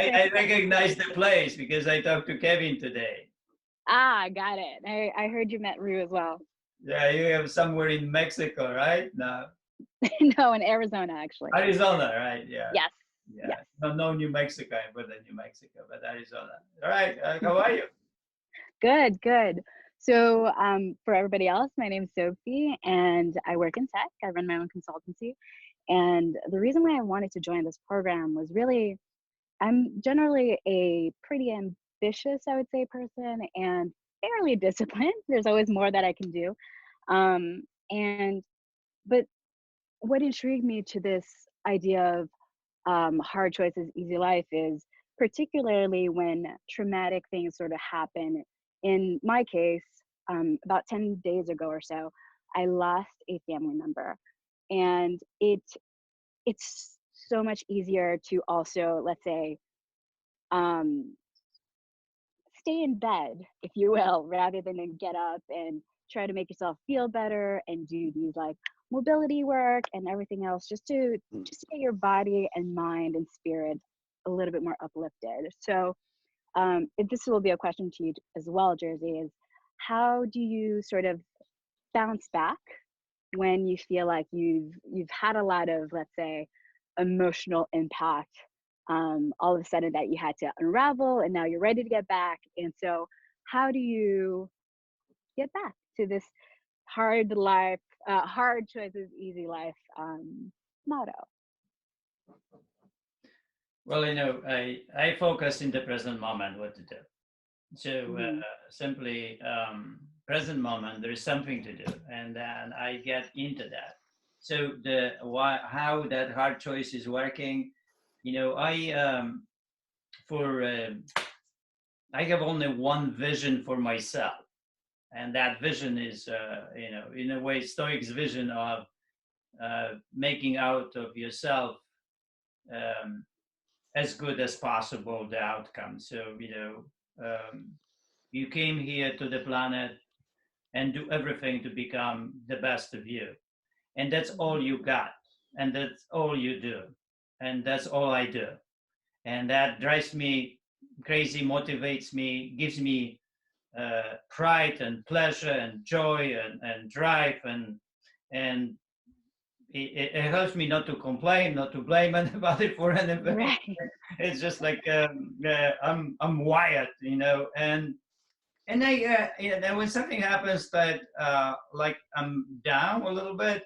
I recognize the place because I talked to Kevin today. Got it. I heard you met Rue as well. Yeah, you have somewhere in Mexico, right? No. No, in Arizona, actually. Arizona, right? Yeah. Yes. Yeah. Yes. No, New Mexico, but New Mexico, but Arizona. All right. How are you? Good. So for everybody else, my name's Sophie, and I work in tech. I run my own consultancy. And the reason why I wanted to join this program was really, I'm generally a pretty ambitious, I would say, person and fairly disciplined. There's always more that I can do. But what intrigued me to this idea of hard choices, easy life is particularly when traumatic things sort of happen. In my case, about 10 days ago or so, I lost a family member. And it's so much easier to also, let's say, stay in bed, if you will, rather than get up and try to make yourself feel better and do these like mobility work and everything else just to get your body and mind and spirit a little bit more uplifted. So if this will be a question to you as well, Jersey, is how do you sort of bounce back when you feel like you've had a lot of, let's say, emotional impact, all of a sudden that you had to unravel and now you're ready to get back? And so how do you get back to this hard life, hard choices, easy life motto? Well, I focus in the present moment what to do. So simply present moment, there is something to do, and then I get into that. So how that hard choice is working, I have only one vision for myself, and that vision is, in a way, Stoics' vision of making out of yourself as good as possible the outcome. So you came here to the planet and do everything to become the best of you, and that's all you got, and that's all you do, and that's all I do, and that drives me crazy, motivates me, gives me pride and pleasure and joy and drive and it helps me not to complain, not to blame anybody for anything. Right. It's just like I'm wired, you know, and I then when something happens that like I'm down a little bit,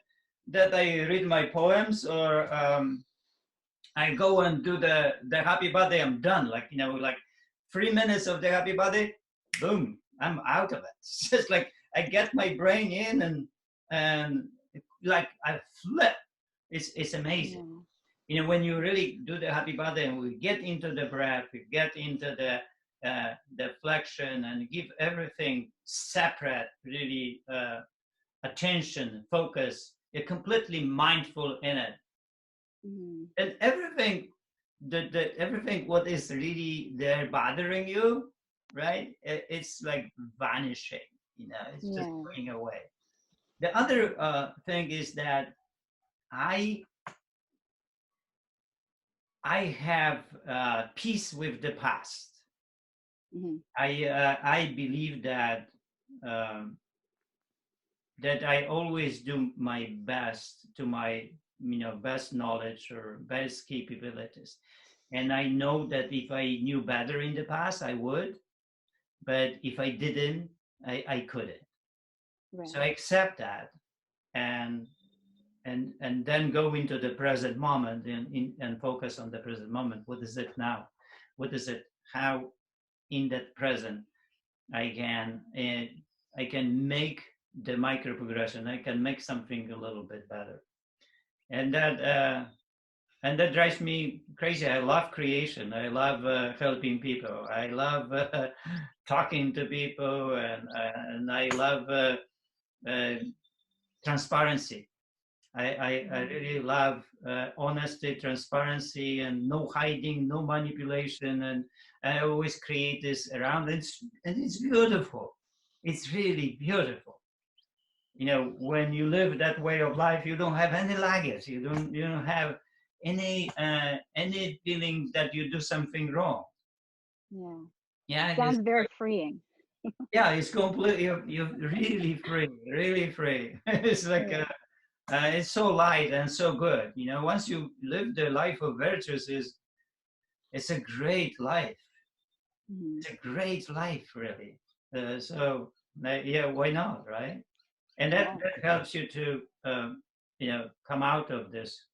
that I read my poems or I go and do the happy body. I'm done. Like, you know, like 3 minutes of the happy body, boom, I'm out of it. It's just like I get my brain in and like I flip. It's amazing. You know, when you really do the happy body and we get into the breath, we get into the flexion and give everything separate, really attention, focus. You're completely mindful in it. And everything, everything what is really there bothering you, right? It's like vanishing, you know, it's just going away. The other thing is that I have peace with the past. I believe that that I always do my best to my best knowledge or best capabilities, and I know that if I knew better in the past, I would, but if I didn't, I couldn't. Right. So I accept that, and then go into the present moment and focus on the present moment. What is it now? What is it? How in that present I can make the micro progression. I can make something a little bit better, and that drives me crazy. I love creation. I love helping people. I love talking to people, and I love transparency. I really love honesty, transparency, and no hiding, no manipulation. And I always create this around it, and it's beautiful. It's really beautiful. You know, when you live that way of life, you don't have any luggage. You don't have any feeling that you do something wrong. Yeah. Yeah. Sounds very freeing. Yeah, it's completely. You're really free. Really free. It's like. It's so light and so good. You know, once you live the life of virtues, it's a great life. It's a great life, really. So yeah, why not, right? And that helps you to come out of this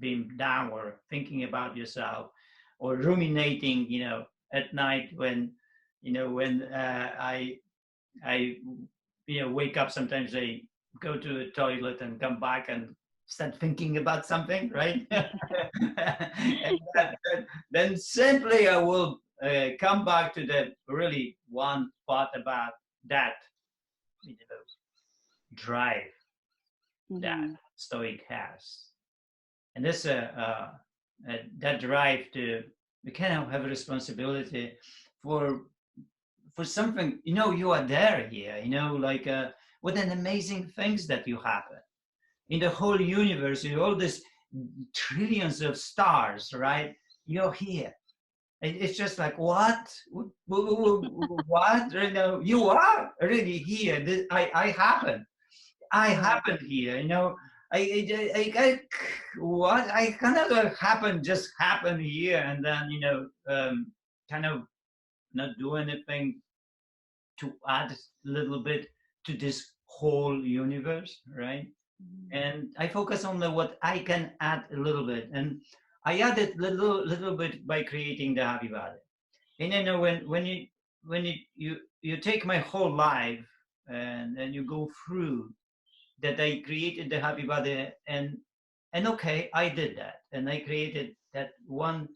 being down or thinking about yourself or ruminating. You know, at night when I wake up, sometimes I go to the toilet and come back and start thinking about something, right? And then simply I will come back to the really one thought about that drive that Stoic has. And this that drive to kind of have a responsibility for something, you are there here, like what an amazing things that you happen in the whole universe, all these trillions of stars, right? You're here. It's just like, what? What? You are really here. I happen. I happen here, what? I kind of just happen here, and then, kind of not do anything to add a little bit to this whole universe, right? And I focus on what I can add a little bit, and I added little bit by creating the happy body. And when you take my whole life and you go through that, I created the happy body, and okay, I did that, and I created that one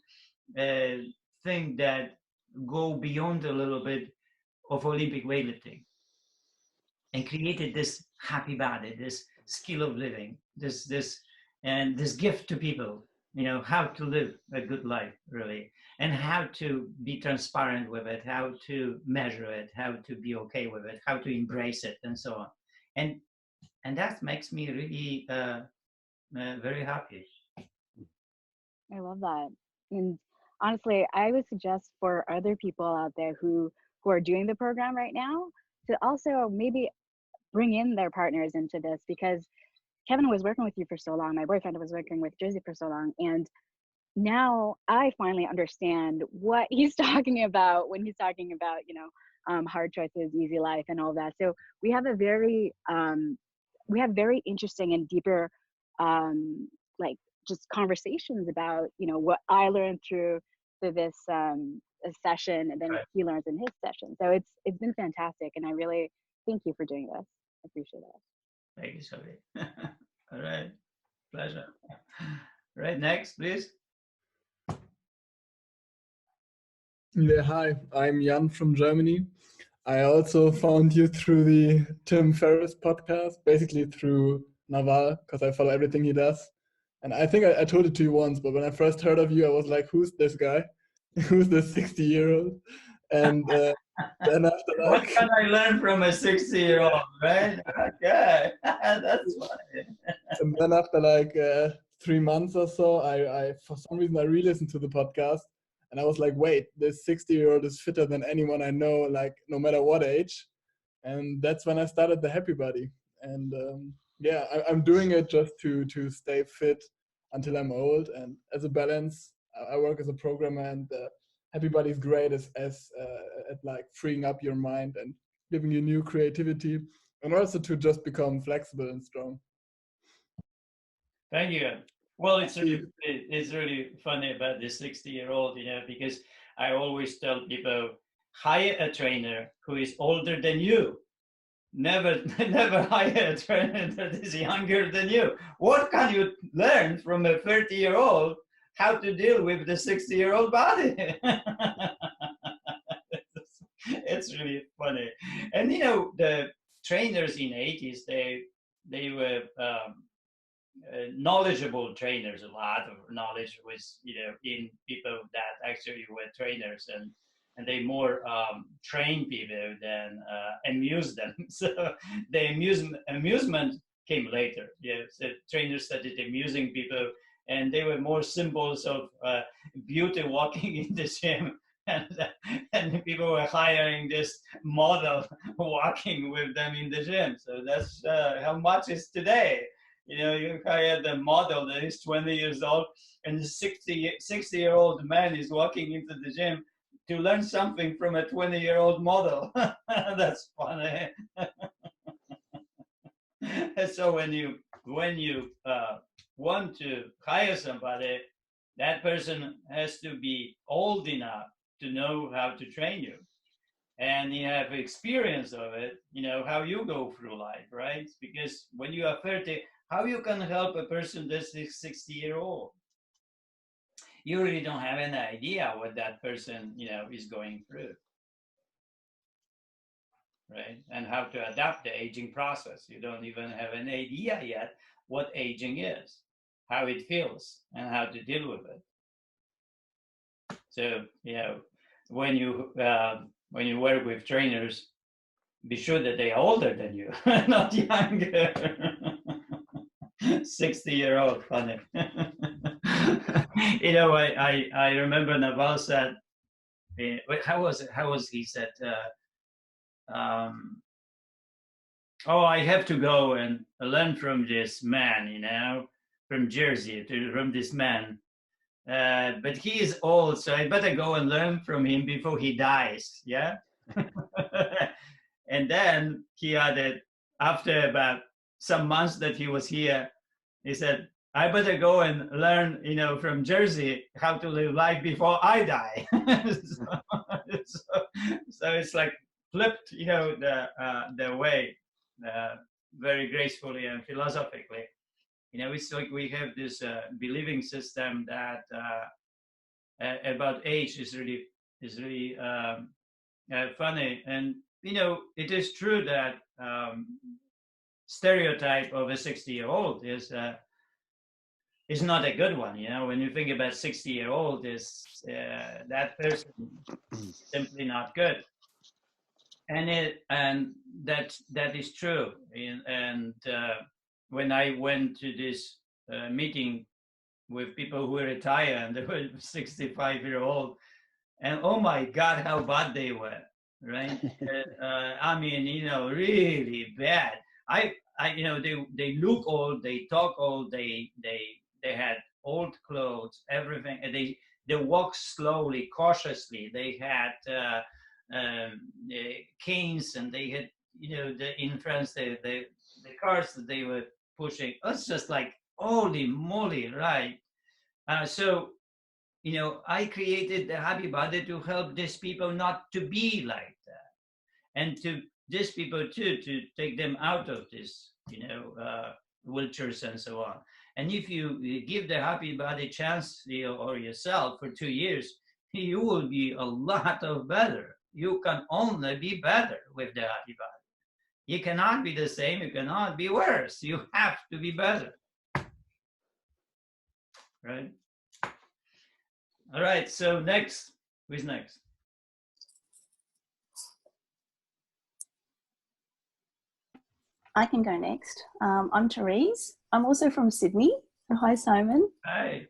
thing that go beyond a little bit of Olympic weightlifting, and created this happy body, this skill of living, this gift to people, how to live a good life, really, and how to be transparent with it, how to measure it, how to be okay with it, how to embrace it, and so on. And that makes me really very happy. I love that. And honestly, I would suggest for other people out there who are doing the program right now to also maybe bring in their partners into this, because Kevin was working with you for so long. My boyfriend was working with Jersey for so long. And now I finally understand what he's talking about when he's talking about, you know, hard choices, easy life, and all that. So we have very interesting and deeper, like just conversations about, you know, what I learned through this session, and then what he learns in his session. So it's been fantastic, and I really thank you for doing this. I appreciate it. Thank you, Sophie. All right, pleasure. Right, next, please. Yeah, hi, I'm Jan from Germany. I also found you through the Tim Ferriss podcast, basically through Naval, because I follow everything he does. And I think I told it to you once, but when I first heard of you, I was like, who's this guy? Who's this 60-year-old? And then after like... What can I learn from a 60-year-old, right? Okay, that's funny. And then after like 3 months or so, I for some reason, I re-listened to the podcast. And I was like, wait, this 60-year-old is fitter than anyone I know, like no matter what age. And that's when I started the Happy Body. And yeah, I'm doing it just to stay fit until I'm old. And as a balance, I work as a programmer, and Happy Body is great at like freeing up your mind and giving you new creativity, and also to just become flexible and strong. Thank you. Well, it's really funny about this 60-year-old, you know, because I always tell people, hire a trainer who is older than you. Never hire a trainer that is younger than you. What can you learn from a 30-year-old how to deal with the 60-year-old body? It's really funny. And, you know, the trainers in the 80s, they were knowledgeable trainers. A lot of knowledge was, you know, in people that actually were trainers, and they more train people than amuse them. So the amusement came later. Yeah, so trainers started amusing people, and they were more symbols of beauty walking in the gym. And people were hiring this model walking with them in the gym. So that's how much is today. You know, you hire the model that is 20 years old, and the 60-year-old man is walking into the gym to learn something from a 20-year-old model. That's funny. So when you want to hire somebody, that person has to be old enough to know how to train you, and you have experience of it, you know, how you go through life, right? Because when you are 30, how you can help a person that's 60-year-old? You really don't have any idea what that person, you know, is going through, right? And how to adapt the aging process. You don't even have an idea yet what aging is, how it feels, and how to deal with it. So, you know, when you work with trainers, be sure that they are older than you, not younger. 60-year-old, funny. You know, I remember Naval said, how was he said, oh, I have to go and learn from this man, you know, from Jersey, from this man. But he is old, so I better go and learn from him before he dies, yeah? And then he added, after about some months that he was here, he said, I better go and learn, you know, from Jersey how to live life before I die. So it's like flipped, you know, the way, very gracefully and philosophically. You know, it's like we have this believing system that about age is really funny. And, you know, it is true that stereotype of a 60-year-old is not a good one. You know, when you think about 60-year-old, is that person simply not good. And that is true. And when I went to this meeting with people who retire, and they were 65-year-old, and oh my God, how bad they were, right? I mean, you know, really bad. they look old, they talk old, they had old clothes, everything, and they walk slowly, cautiously. They had canes, and they had, in France, the cars that they were pushing. It's just like, holy moly, right? So, I created the Happy Body to help these people not to be like that, and to these people too, to take them out of this, wheelchairs and so on. And if you give the Happy Body chance, or yourself, for 2 years, you will be a lot of better. You can only be better with the Happy Body. You cannot be the same. You cannot be worse. You have to be better. Right? All right. So next, who's next? I can go next. I'm Therese. I'm also from Sydney. Hi, Simon. Hi.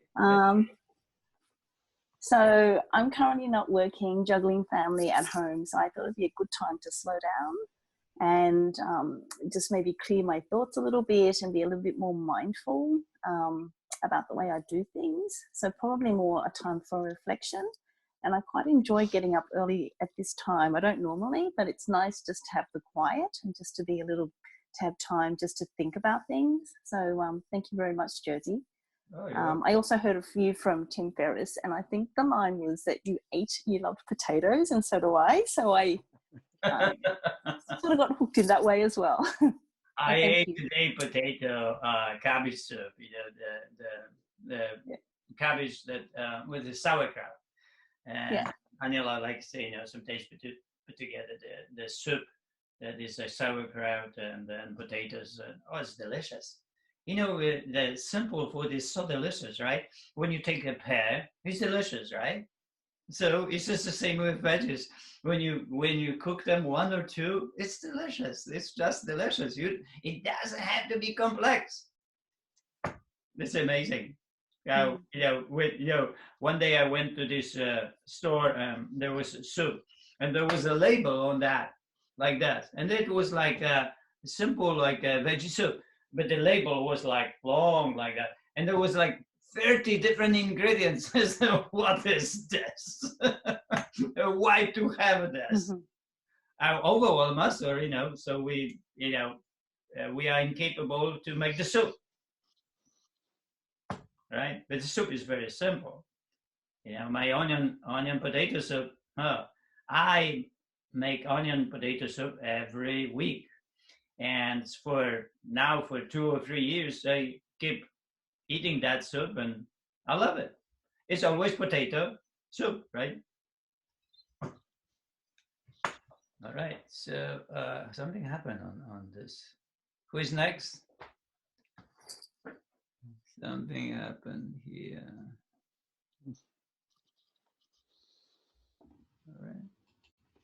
So I'm currently not working, juggling family at home. So I thought it'd be a good time to slow down and just maybe clear my thoughts a little bit and be a little bit more mindful about the way I do things. So probably more a time for reflection. And I quite enjoy getting up early at this time. I don't normally, but it's nice just to have the quiet and just to be to have time just to think about things. So thank you very much, Jersey. Oh, I also heard a few from Tim Ferriss, and I think the line was that you loved potatoes, and so do I. So I sort of got hooked in that way as well. I ate today potato cabbage soup. The cabbage that with the sauerkraut. And Anila likes to sometimes put together the soup that is a sauerkraut and then potatoes. It's delicious. The simple food is so delicious, right? When you take a pear, it's delicious, right? So it's just the same with veggies. When you cook them one or two, it's delicious. It's just delicious. It doesn't have to be complex. It's amazing. One day I went to this store. There was soup, and there was a label on that, like that, and it was like a simple, like a veggie soup. But the label was like long, like that, and there was like 30 different ingredients. So what is this? Why to have this? Overall muscle, so we are incapable to make the soup, right? But the soup is very simple. My onion potato soup. I make onion potato soup every week. And for 2 or 3 years, I keep eating that soup, and I love it. It's always potato soup, right? All right. So something happened on this. Who is next? Something happened here. All right.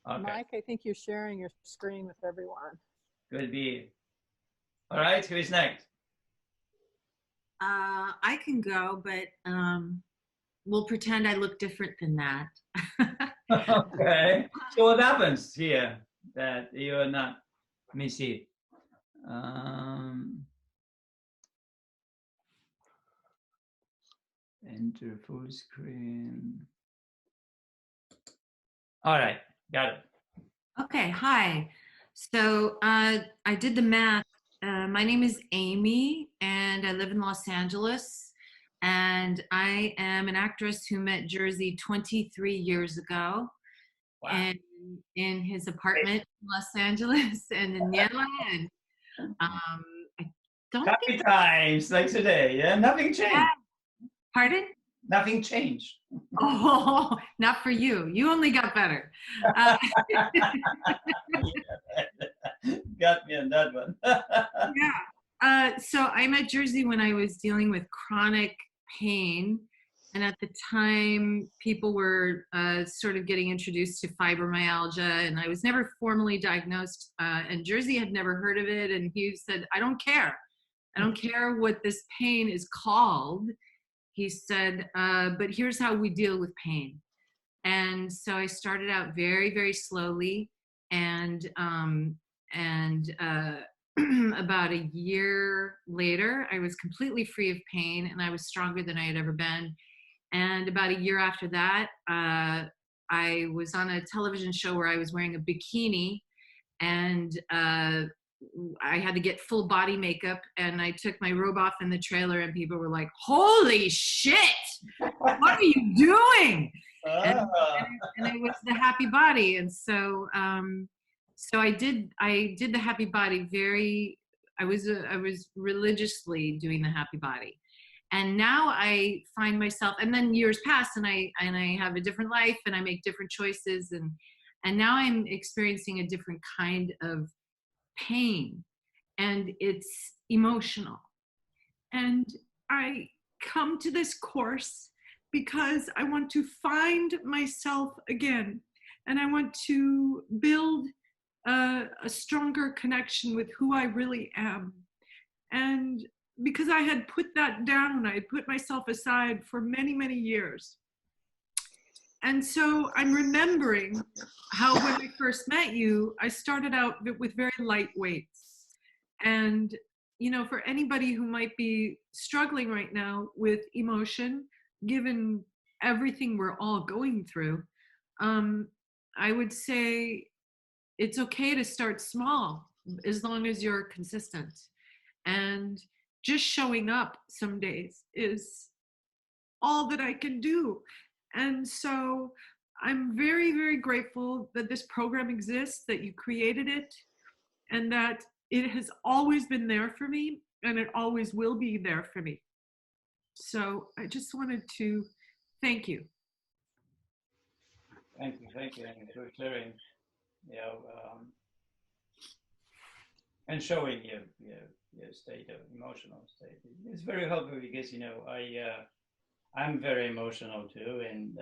Okay. Mike, I think you're sharing your screen with everyone. Could be. All right, who is next? I can go, but we'll pretend I look different than that. Okay. So what happens here that you are not? Let me see. Enter full screen. All right, got it. Okay, hi. So I did the math. My name is Amy, and I live in Los Angeles. And I am an actress who met Jersey 23 years ago. Wow. And in his apartment in Los Angeles and in Niela. And I don't Happy times like today, yeah? Nothing changed. Pardon? Nothing changed. Oh, not for you. You only got better. Got me on that one. Yeah. So I met Jersey when I was dealing with chronic pain. And at the time, people were sort of getting introduced to fibromyalgia. And I was never formally diagnosed. And Jersey had never heard of it. And he said, I don't care. I don't care what this pain is called. He said, but here's how we deal with pain. And so I started out very, very slowly. And about a year later, I was completely free of pain and I was stronger than I had ever been. And about a year after that, I was on a television show where I was wearing a bikini, and I had to get full body makeup, and I took my robe off in the trailer, and people were like, "Holy shit! What are you doing?" And it was the happy body, and so so I did the happy body I was religiously doing the happy body. And now I find myself, and then years pass, and I have a different life, and I make different choices, and now I'm experiencing a different kind of pain, and it's emotional. And I come to this course because I want to find myself again, and I want to build a stronger connection with who I really am. And because I had put that down, I had put myself aside for many, many years. And so I'm remembering how when I first met you, I started out with very light weights. And, you know, for anybody who might be struggling right now with emotion, given everything we're all going through, I would say it's okay to start small as long as you're consistent. And just showing up some days is all that I can do. And so I'm very, very grateful that this program exists, that you created it, and that it has always been there for me, and it always will be there for me. So I just wanted to thank you. Thank you Amy, for sharing, you know, and showing your state of emotional state. It's very helpful because, you know, I'm very emotional too, and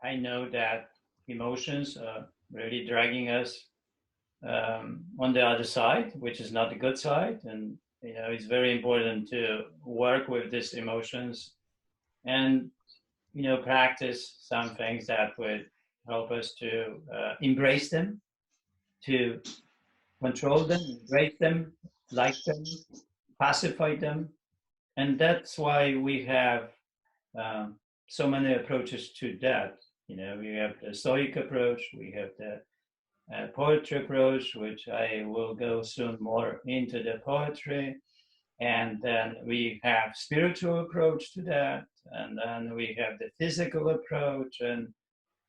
I know that emotions are really dragging us on the other side, which is not the good side. And, you know, it's very important to work with these emotions and, you know, practice some things that would help us to embrace them, to control them, embrace them, like them, pacify them. And that's why we have so many approaches to that. You know, we have the Stoic approach, we have the poetry approach, which I will go soon more into the poetry. And then we have spiritual approach to that. And then we have the physical approach.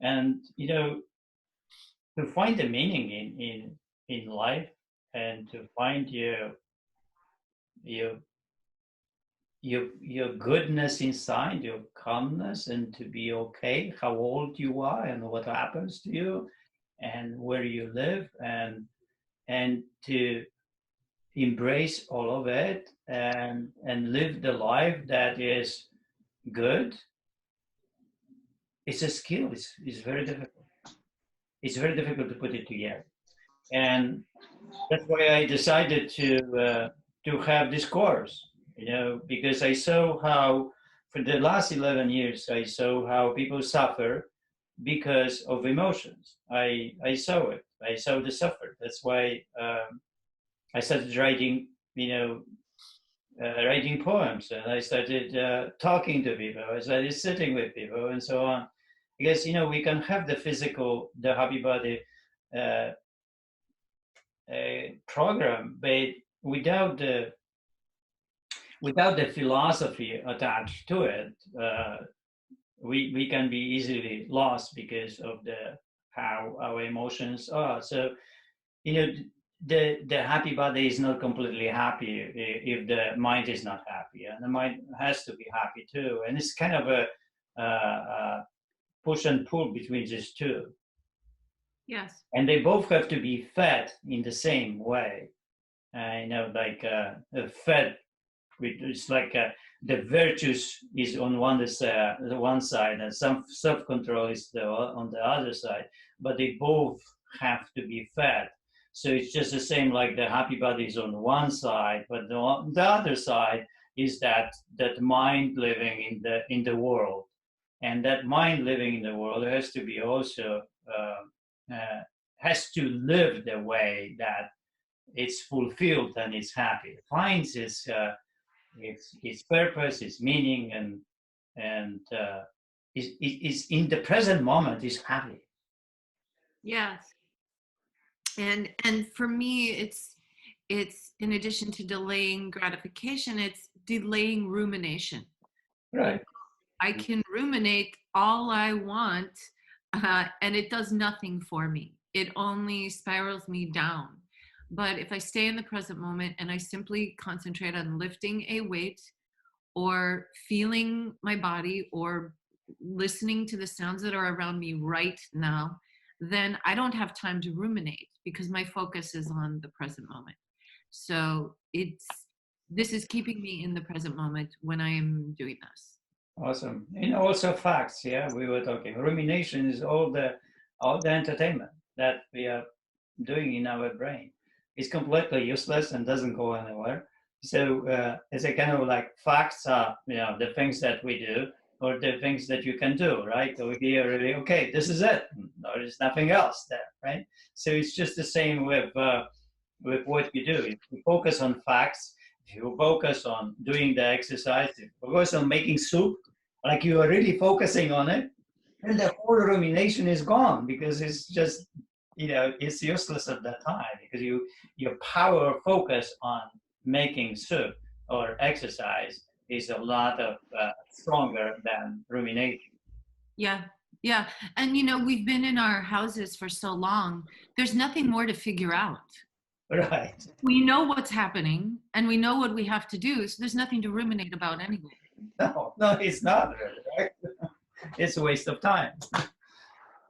And you know, to find the meaning in life, and to find your goodness inside, your calmness, and to be okay how old you are and what happens to you and where you live, and to embrace all of it and live the life that is good. It's a skill. It's very difficult. It's very difficult to put it together. And that's why I decided to have this course, you know, because I saw how, for the last 11 years, I saw how people suffer because of emotions. I saw it. I saw the suffer. That's why I started writing, you know, writing poems, and I started talking to people. I started sitting with people and so on. Because, you know, we can have the physical, the happy body program, but without the philosophy attached to it, we can be easily lost because of how our emotions are. So, you know, the happy body is not completely happy if the mind is not happy, and the mind has to be happy too. And it's kind of a push and pull between these two. Yes. And they both have to be fed in the same way. You know, like fed. It's like the virtues is on one side, and some self-control is on the other side. But they both have to be fed. So it's just the same, like the happy body is on one side, but the other side is that mind living in the world. And that mind living in the world has to be also has to live the way that it's fulfilled and it's happy. It finds its purpose, its meaning, and is in the present moment is happy. Yes. And for me, it's in addition to delaying gratification, it's delaying rumination. Right. I can ruminate all I want, and it does nothing for me. It only spirals me down. But if I stay in the present moment and I simply concentrate on lifting a weight or feeling my body or listening to the sounds that are around me right now, then I don't have time to ruminate because my focus is on the present moment. So this is keeping me in the present moment when I am doing this. Awesome. And also facts, yeah, we were talking. Rumination is all the entertainment that we are doing in our brain. It's completely useless and doesn't go anywhere. So it's a kind of like facts are, the things that we do or the things that you can do, right? So we are really, okay, this is it. There is nothing else there, right? So it's just the same with what you do. If you focus on facts, if you focus on doing the exercise, if you focus on making soup, like you are really focusing on it, then the whole rumination is gone because it's just, it's useless at that time because your power focus on making soup or exercise is a lot of stronger than rumination. Yeah. And we've been in our houses for so long, there's nothing more to figure out. Right. We know what's happening and we know what we have to do, so there's nothing to ruminate about anyway. No, it's not really, right? It's a waste of time.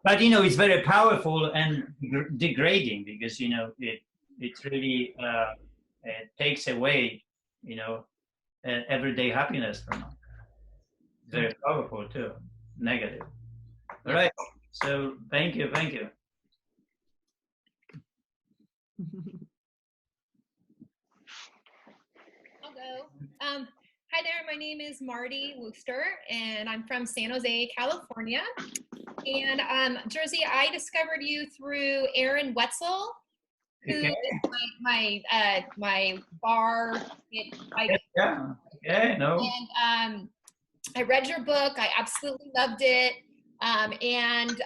But it's very powerful and degrading because it really it takes away everyday happiness from us. Very powerful too, negative. All right. So thank you. I'll go. Hi there, my name is Marty Wooster, and I'm from San Jose, California. And Jersey, I discovered you through Aaron Wetzel, who is my bar. No. And I read your book. I absolutely loved it. And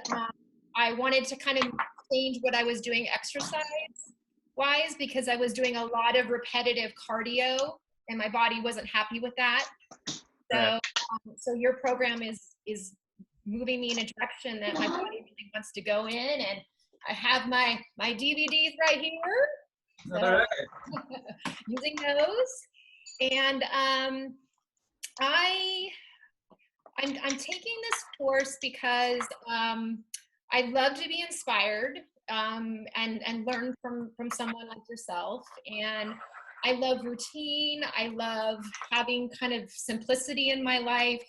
I wanted to kind of change what I was doing exercise-wise because I was doing a lot of repetitive cardio and my body wasn't happy with that. So, so your program is moving me in a direction that my body really wants to go in, and I have my DVDs right here. So, using those, and I'm taking this course because I love to be inspired and learn from someone like yourself, and I love routine. I love having kind of simplicity in my life.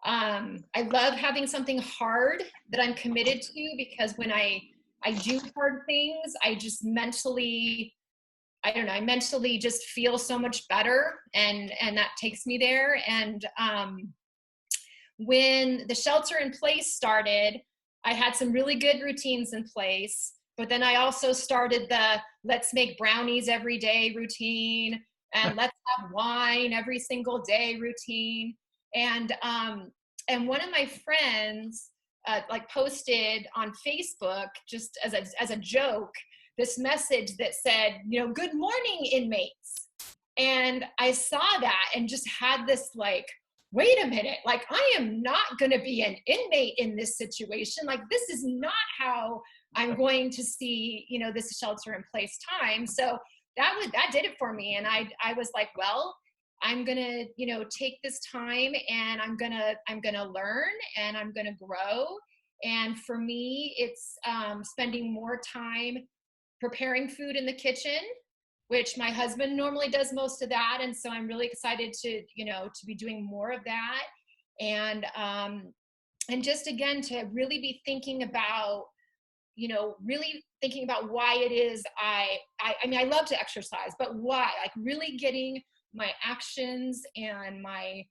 I love having something hard that I'm committed to because when I do hard things, I just mentally, I mentally just feel so much better, and that takes me there. And when the shelter in place started, I had some really good routines in place, but then I also started the let's make brownies every day routine and let's have wine every single day routine. And one of my friends posted on Facebook just as a joke this message that said, good morning, inmates. And I saw that and just had this wait a minute, I am not going to be an inmate in this situation. This is not how I'm going to see, this shelter in place time. So that did it for me. And I was like, well, I'm going to, take this time and I'm going to learn and I'm going to grow. And for me, it's spending more time preparing food in the kitchen, which my husband normally does most of that. And so I'm really excited to be doing more of that. And just again, to really be thinking about, why it is I love to exercise, but why, really getting my actions and my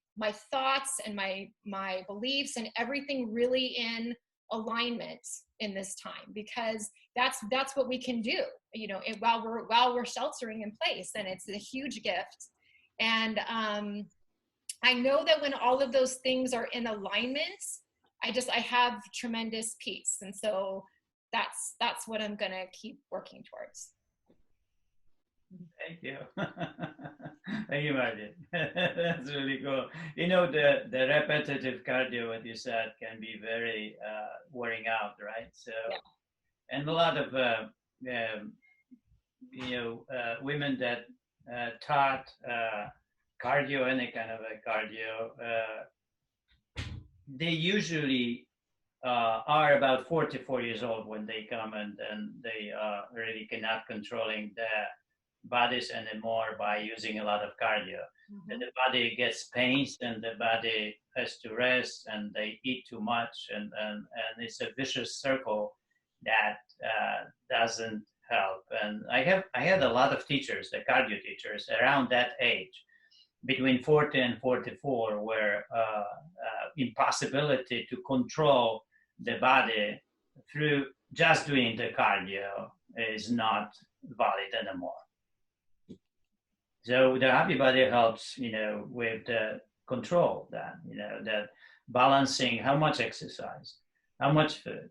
thoughts and my beliefs and everything really in alignment in this time, because that's what we can do, you know, while we're sheltering in place, and it's a huge gift. And I know that when all of those things are in alignment, I have tremendous peace. And so that's what I'm gonna keep working towards. Thank you. Thank you, Martin. That's really cool. You know, the repetitive cardio, what you said, can be very wearing out, right? So, yeah. And a lot of, women that taught cardio, any kind of a cardio, they usually are about 44 years old when they come, and they really cannot controlling their bodies anymore by using a lot of cardio. Mm-hmm. And the body gets pains, and the body has to rest, and they eat too much, and it's a vicious circle that doesn't help. And I had a lot of teachers, the cardio teachers, around that age, between 40 and 44, where impossibility to control the body through just doing the cardio is not valid anymore. So the Happy Body helps, you know, with the control, that, you know, that balancing how much exercise, how much food,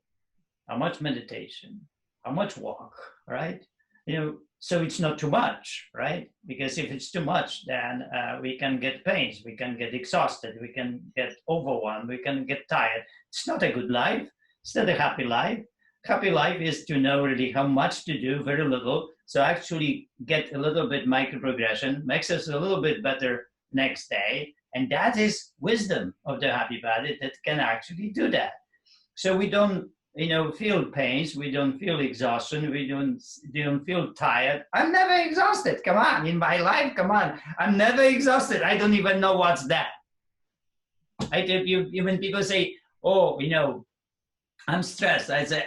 how much meditation, how much walk, right? You know, so it's not too much, right? Because if it's too much, then we can get pains, we can get exhausted, we can get overwhelmed, we can get tired. It's not a good life. It's not a happy life. Happy life is to know really how much to do, very little. So actually get a little bit micro progression, makes us a little bit better next day. And that is wisdom of the Happy Body, that can actually do that. So we don't, you know, feel pains, we don't feel exhaustion, we don't feel tired. I'm never exhausted, come on, in my life, come on. I'm never exhausted, I don't even know what's that. When people say, oh, you know, I'm stressed, I say,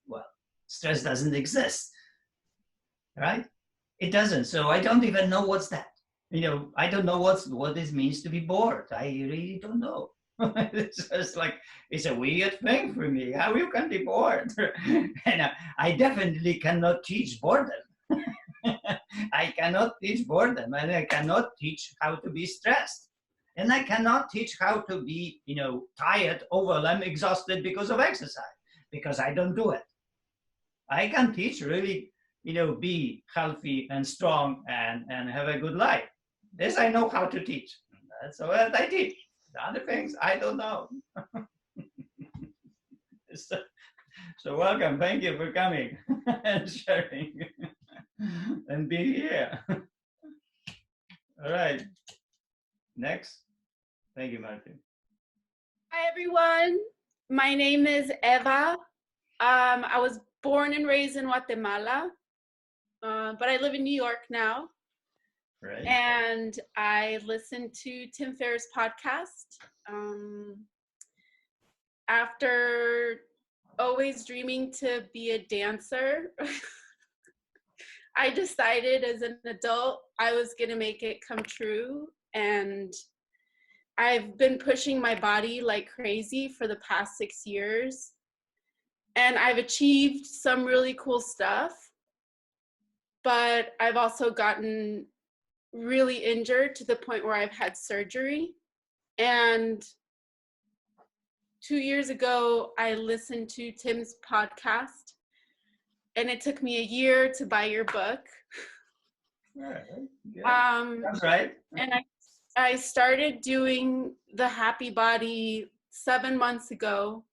well, stress doesn't exist, right? It doesn't, so I don't even know what's that. You know, I don't know what this means to be bored. I really don't know. It's just like, it's a weird thing for me, how you can be bored. And I definitely cannot teach boredom. I cannot teach boredom, and I cannot teach how to be stressed. And I cannot teach how to be, you know, tired, overwhelmed, exhausted because of exercise, because I don't do it. I can teach really, you know, be healthy and strong and have a good life. This I know how to teach. That's what I teach. The other things, I don't know. So welcome, thank you for coming and sharing and being here. All right, next. Thank you, Martin. Hi, everyone. My name is Eva. I was born and raised in Guatemala, but I live in New York now. Right. And I listen to Tim Ferriss' podcast. After always dreaming to be a dancer, I decided as an adult I was going to make it come true. And I've been pushing my body like crazy for the past 6 years. And I've achieved some really cool stuff. But I've also gotten really injured to the point where I've had surgery. And 2 years ago, I listened to Tim's podcast, and it took me a year to buy your book. Right. Yeah. That's right. And I started doing the Happy Body 7 months ago,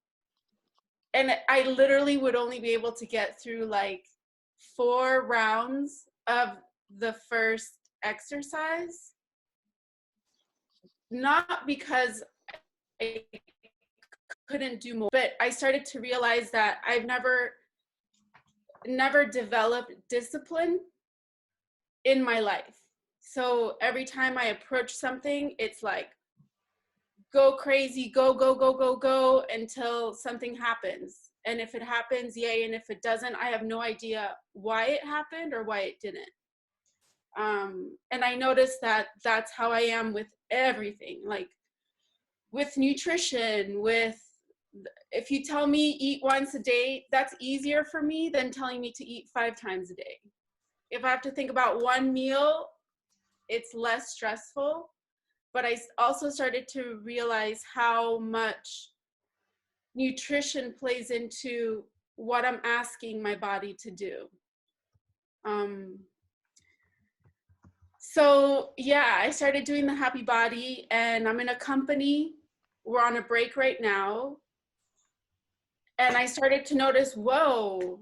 and I literally would only be able to get through like 4 rounds of the first exercise, not because I couldn't do more, but I started to realize that I've never developed discipline in my life. So every time I approach something, it's like go crazy, go, go, go, go, go until something happens. And if it happens, yay. And if it doesn't, I have no idea why it happened or why it didn't. And I noticed that that's how I am with everything, like with nutrition, with if you tell me eat once a day, that's easier for me than telling me to eat 5 times a day. If I have to think about one meal, it's less stressful. But I also started to realize how much nutrition plays into what I'm asking my body to do. So yeah, I started doing the Happy Body, and I'm in a company. We're on a break right now. And I started to notice, whoa,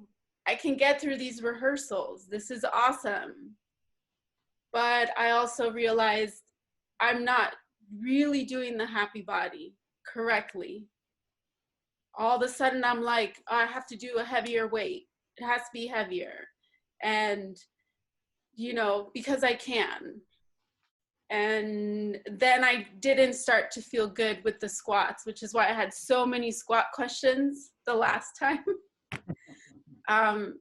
I can get through these rehearsals. This is awesome. But I also realized I'm not really doing the Happy Body correctly. All of a sudden I'm like, oh, I have to do a heavier weight. It has to be heavier. And, you know, because I can. And then I didn't start to feel good with the squats, which is why I had so many squat questions the last time. And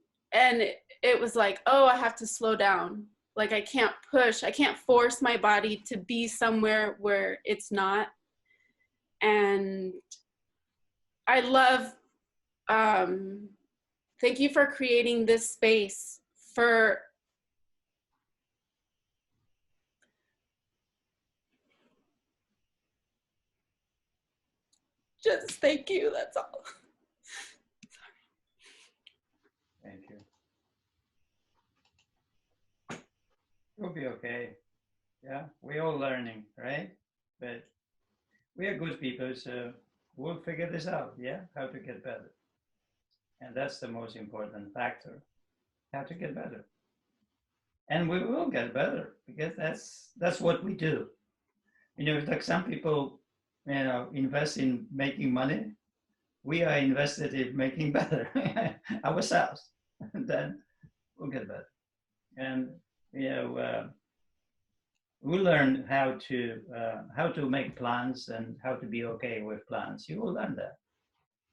it was like, oh, I have to slow down. Like I can't push, I can't force my body to be somewhere where it's not. And I love, thank you for creating this space for just thank you, that's all. Thank you. You'll be okay. Yeah, we're all learning, right? But we are good people, so we'll figure this out, yeah? How to get better. And that's the most important factor, how to get better. And we will get better because that's what we do. You know, like some people, you know, invest in making money. We are invested in making better ourselves. And then we'll get better. And, you know, we'll learn how to make plans and how to be okay with plans. You will learn that.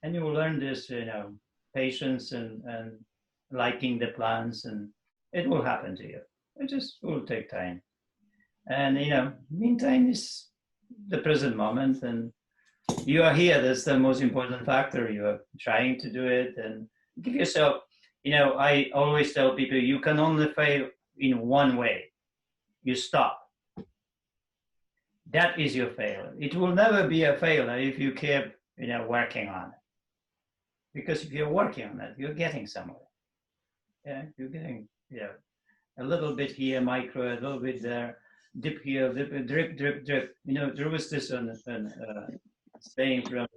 And you will learn this, you know, patience and liking the plans, and it will happen to you. It just will take time. And, you know, meantime is the present moment, and you are here. That's the most important factor. You are trying to do it and give yourself, you know, I always tell people you can only fail in one way. You stop. That is your failure. It will never be a failure if you keep, you know, working on it. Because if you're working on it, you're getting somewhere. Yeah, you're getting, yeah, a little bit here, micro, a little bit there, dip here, dip, drip, drip, drip. You know, there was this saying from,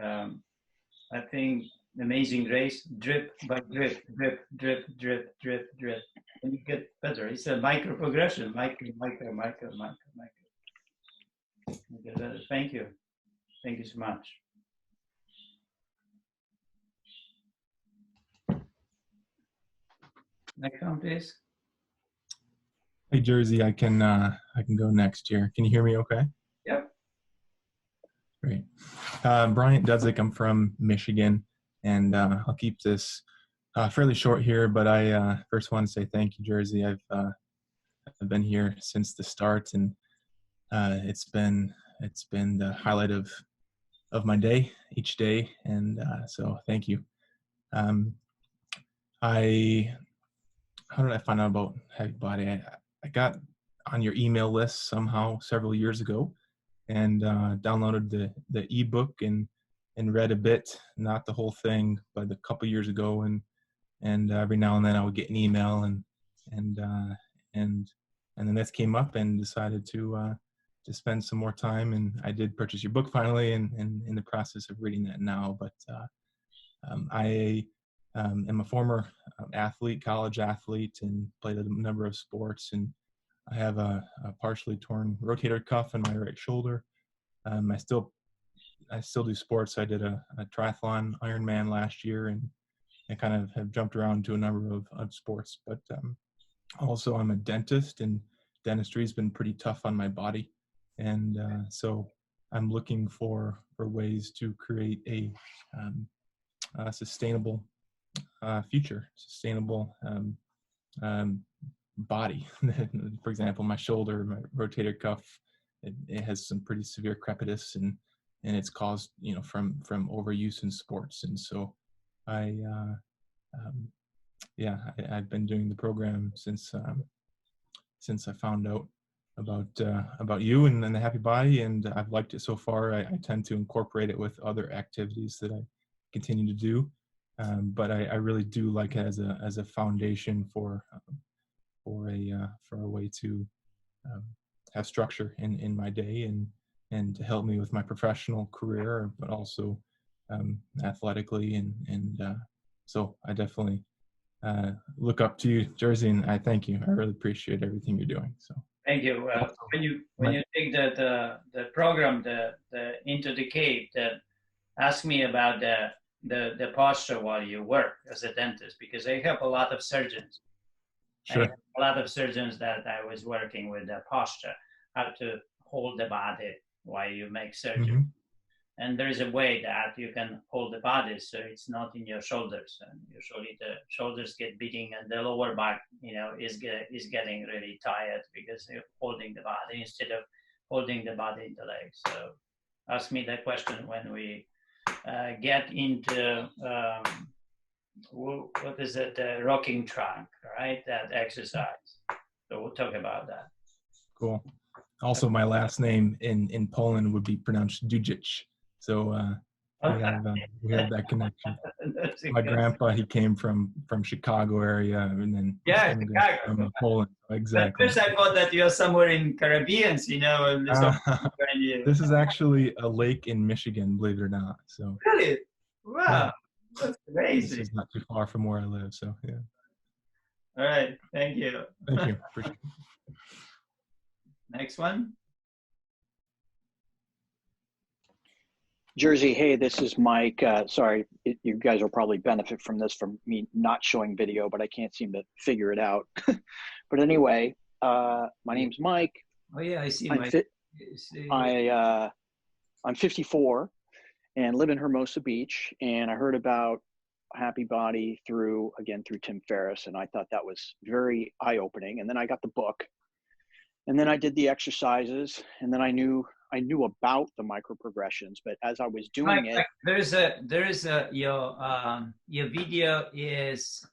I think, Amazing Grace: drip by drip, drip, drip, drip, drip, drip, and you get better. It's a micro progression, micro. You get better. Thank you so much. Next one, please. Hey, Jersey, I can go next here. Can you hear me okay? Yep. Great. Bryant Dudzik, I'm from Michigan, and I'll keep this fairly short here, but I first want to say thank you, Jersey. I've been here since the start, and it's been the highlight of my day each day, and so thank you. How did I find out about Happy Body? I got on your email list somehow several years ago, and downloaded the ebook and read a bit, not the whole thing, but a couple years ago, and every now and then I would get an email, and then this came up, and decided to spend some more time, and I did purchase your book finally, and in the process of reading that now. But I am a former athlete, college athlete, and played a number of sports, and I have a partially torn rotator cuff in my right shoulder. I still do sports. I did a triathlon Ironman last year, and I kind of have jumped around to a number of sports. But also I'm a dentist, and dentistry has been pretty tough on my body. And so I'm looking for ways to create a sustainable future, sustainable body. For example, my shoulder, my rotator cuff, it has some pretty severe crepitus, it's caused, from overuse in sports. And so I've been doing the program since I found out about you and the Happy Body, and I've liked it so far. I tend to incorporate it with other activities that I continue to do, but I really do like it as a foundation for a way to have structure in my day and to help me with my professional career, but also athletically, and so I definitely look up to you, Jersey, and I thank you. I really appreciate everything you're doing. So thank you. When you take the program, the Into the Cave, ask me about the posture while you work as a dentist, because I help a lot of surgeons. Sure. A lot of surgeons that I was working with the posture, how to hold the body while you make surgery. Mm-hmm. And there's a way that you can hold the body so it's not in your shoulders. And usually the shoulders get beating and the lower back, is getting really tired because you're holding the body instead of holding the body in the legs. So ask me that question when we get into what is it, the rocking trunk, right? That exercise. So we'll talk about that. Cool. Also, my last name in Poland would be pronounced Dujic. So we have that connection. My grandpa, he came from Chicago area, and then Chicago. From Poland. Exactly. At first I thought that you're somewhere in Caribbean, and this is actually a lake in Michigan, believe it or not. So really, wow, yeah. That's crazy. This is not too far from where I live, so yeah. All right, thank you. Thank you. Appreciate it. Next one. Jersey, hey, this is Mike. Sorry, you guys will probably benefit from this, from me not showing video, but I can't seem to figure it out. But anyway, my name's Mike. Oh yeah, I see Mike. I'm 54 and live in Hermosa Beach, and I heard about Happy Body through Tim Ferriss, and I thought that was very eye-opening. And then I got the book, and then I did the exercises, and then I knew about the micro progressions, but as I was doing it, your video is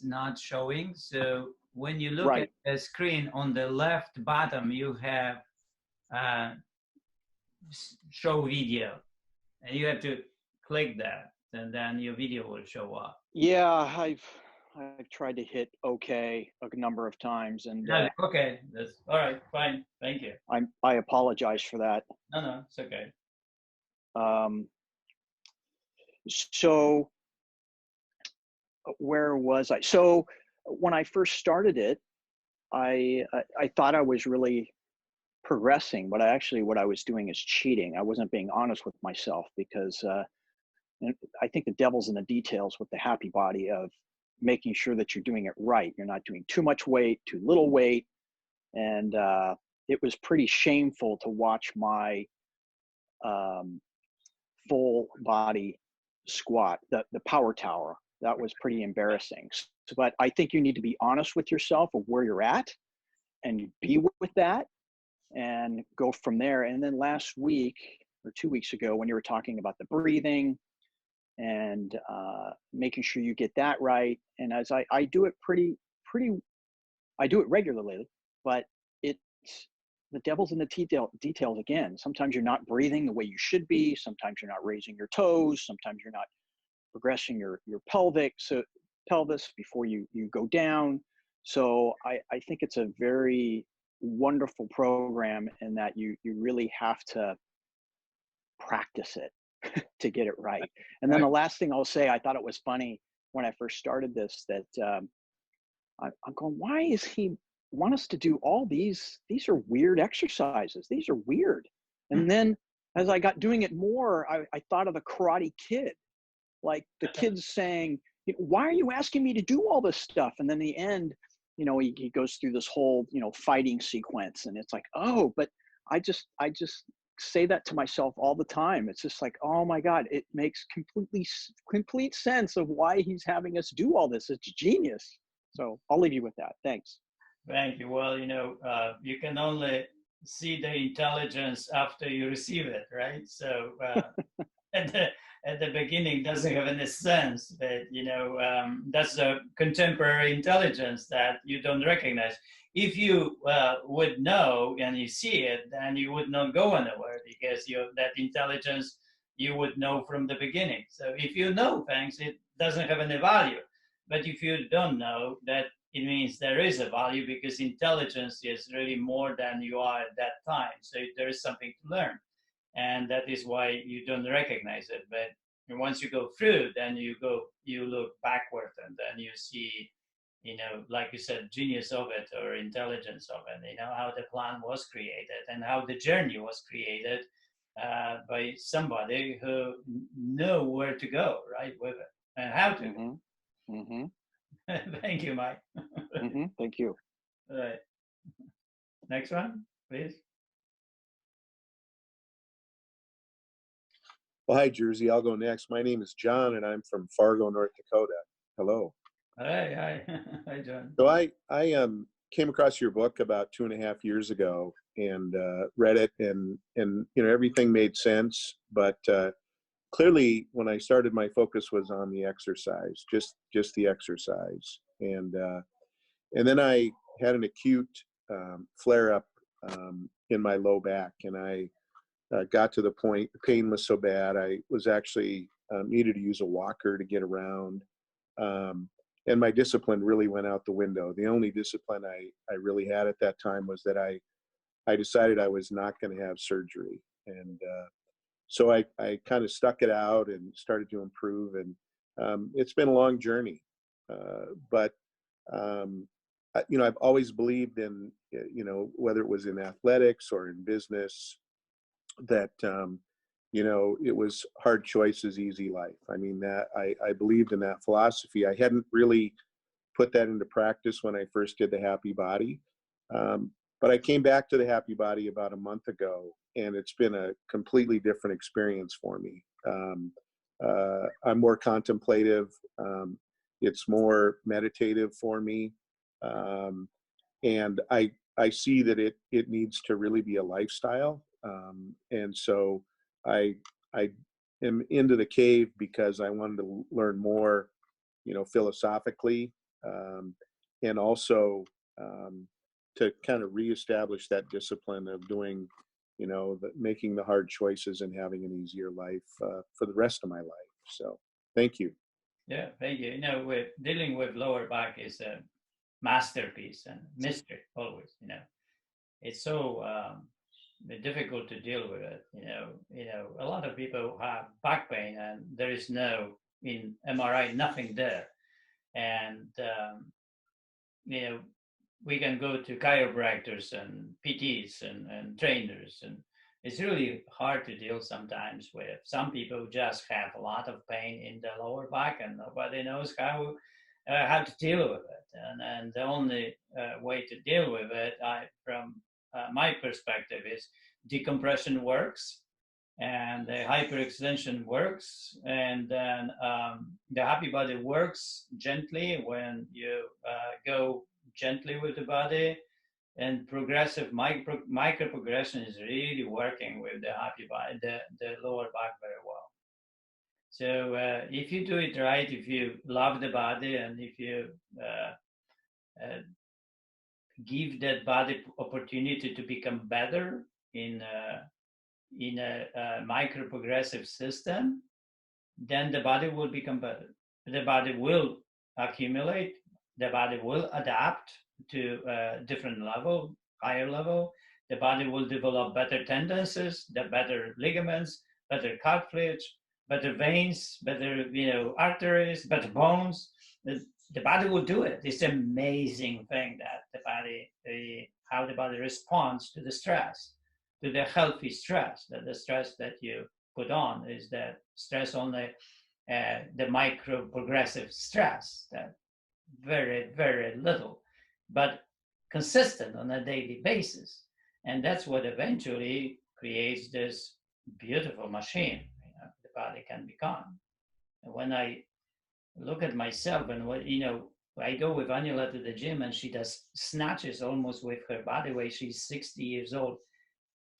not showing. So when you look at the screen on the left bottom, you have show video, and you have to click that, and then your video will show up. Yeah, I've tried to hit OK a number of times, and okay, that's all right, fine, thank you. I apologize for that. No, it's okay. So where was I? So when I first started it, I thought I was really progressing, but what I was doing is cheating. I wasn't being honest with myself, because I think the devil's in the details with the Happy Body of making sure that you're doing it right. You're not doing too much weight, too little weight. And it was pretty shameful to watch my full body squat, the power tower. That was pretty embarrassing. But I think you need to be honest with yourself of where you're at and be with that and go from there. And then last week or 2 weeks ago, when you were talking about the breathing and making sure you get that right. And as I do it I do it regularly, but the devil's in the details again. Sometimes you're not breathing the way you should be. Sometimes you're not raising your toes. Sometimes you're not progressing your pelvis before you go down. So I think it's a very wonderful program in that you really have to practice it to get it right. And then the last thing I'll say, I thought it was funny when I first started this, that I'm going, why does he want us to do all these? These are weird exercises. These are weird. And then as I got doing it more, I thought of the Karate Kid, like the kids saying, why are you asking me to do all this stuff? And then in the end, he goes through this whole, fighting sequence, and it's like, oh, but I just say that to myself all the time. It's just like, oh my God, it makes complete sense of why he's having us do all this. It's genius. So I'll leave you with that. Thanks. Thank you. Well, you can only see the intelligence after you receive it, right? So at the beginning doesn't have any sense, but that's a contemporary intelligence that you don't recognize. If you would know and you see it, then you would not go anywhere, because that intelligence you would know from the beginning. So if you know things, it doesn't have any value. But if you don't know, that it means there is a value, because intelligence is really more than you are at that time. So there is something to learn. And that is why you don't recognize it. But once you go through, then you look backward, and then you see, like you said, genius of it, or intelligence of it, how the plan was created and how the journey was created by somebody who knew where to go, right, with it and how to. Mm-hmm. Mm-hmm. Thank you, Mike. Mm-hmm. Thank you. All right. Next one, please. Well, hi, Jersey. I'll go next. My name is John, and I'm from Fargo, North Dakota. Hello. Hi. Hi, John. So I came across your book about 2.5 years ago and read it, and everything made sense. But clearly, when I started, my focus was on the exercise, just the exercise, and then I had an acute flare up in my low back, and I got to the point, the pain was so bad, I was actually needed to use a walker to get around. And my discipline really went out the window. The only discipline I really had at that time was that I decided I was not going to have surgery. And so I kind of stuck it out and started to improve. And it's been a long journey. But I've always believed in, whether it was in athletics or in business, that it was hard choices, easy life. I mean, that I believed in that philosophy. I hadn't really put that into practice when I first did the Happy Body, but I came back to the Happy Body about a month ago, and it's been a completely different experience for me. I'm more contemplative. It's more meditative for me, and I see that it needs to really be a lifestyle. And so I am into the cave because I wanted to learn more, philosophically, and also to kind of reestablish that discipline of doing, making the hard choices and having an easier life for the rest of my life. So thank you. Yeah, thank you. With dealing with lower back is a masterpiece and mystery always. It's so difficult to deal with it. A lot of people have back pain, and there is in MRI nothing there, and we can go to chiropractors and PTs and trainers, and it's really hard to deal sometimes with. Some people just have a lot of pain in the lower back, and nobody knows how to deal with it. And the only way to deal with it, from my perspective, is decompression works, and the hyperextension works, and then the Happy Body works gently when you go gently with the body, and progressive micro progression is really working with the Happy Body, the lower back very well. So if you do it right, if you love the body, and if you give that body opportunity to become better in a micro progressive system, then the body will become better. The body will accumulate, the body will adapt to a different level, higher level. The body will develop better tendencies, the better ligaments, better cartilage, better veins, better arteries, better bones. The body will do it. It's an amazing thing that the body, how the body responds to the stress, to the healthy stress. That the stress that you put on is that stress on the micro progressive stress, that very, very little, but consistent on a daily basis. And that's what eventually creates this beautiful machine the body can become. And when I look at myself, and I go with Anila to the gym, and she does snatches almost with her body weight. She's 60 years old,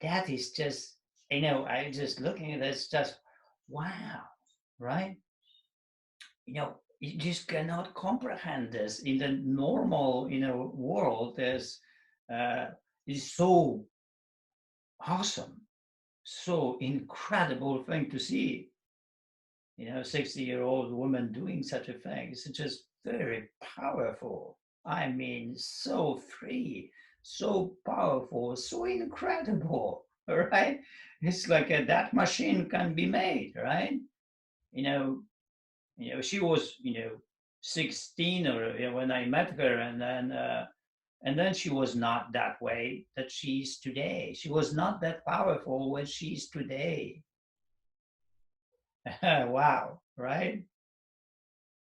that is just, I just looking at this, just wow, right? You just cannot comprehend this in the normal, world. Is so awesome, so incredible thing to see. 60-year-old woman doing such a thing. It's just very powerful. I mean, so free, so powerful, so incredible, right? It's like that machine can be made, right? She was, 16 or when I met her, and then she was not that way that she is today. She was not that powerful when she is today. Wow, right?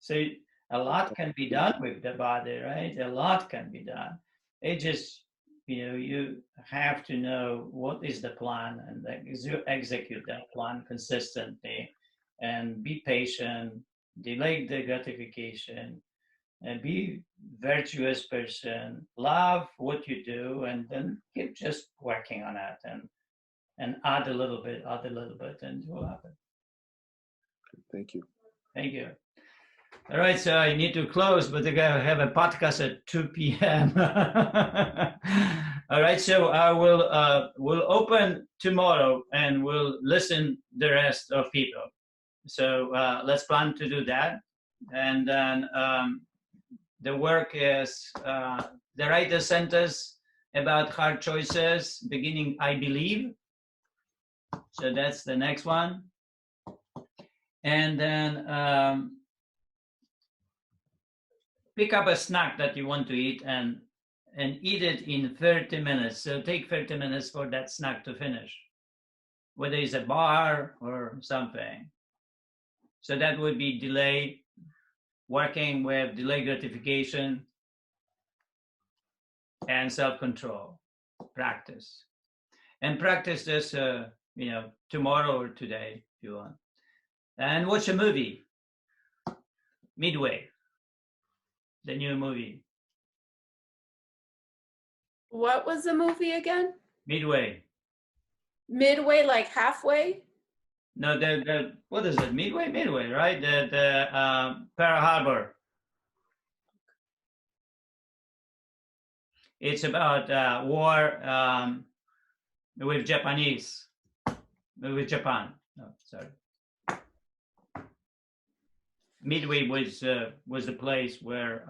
So a lot can be done with the body, right? A lot can be done. It just, you have to know what is the plan and execute that plan consistently and be patient, delay the gratification, and be virtuous person, love what you do, and then keep just working on it and add a little bit, and it will happen. Thank you. Thank you. All right, so I need to close, but I have a podcast at 2 p.m. All right, so I will open tomorrow and we'll listen the rest of people. So let's plan to do that. And then the work is the writer centers about hard choices, beginning, I believe. So that's the next one. And then pick up a snack that you want to eat and eat it in 30 minutes. So take 30 minutes for that snack to finish, whether it's a bar or something. So that would be delay, working with delay gratification and self-control, practice. And practice this, tomorrow or today if you want. And watch a movie, Midway, the new movie. What was the movie again? Midway. Midway, like halfway? No, what is it? Midway, right? The Pearl Harbor. It's about war with Japan. No, sorry. Midway was the place where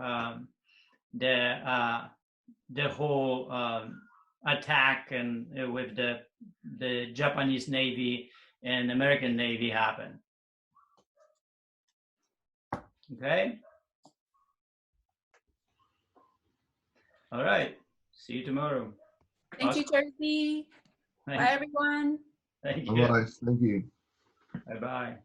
the whole attack and with the Japanese Navy and American Navy happened. Okay. All right. See you tomorrow. Thank you, Jersey. Bye, everyone. Thank All you. right. Thank you. Bye-bye.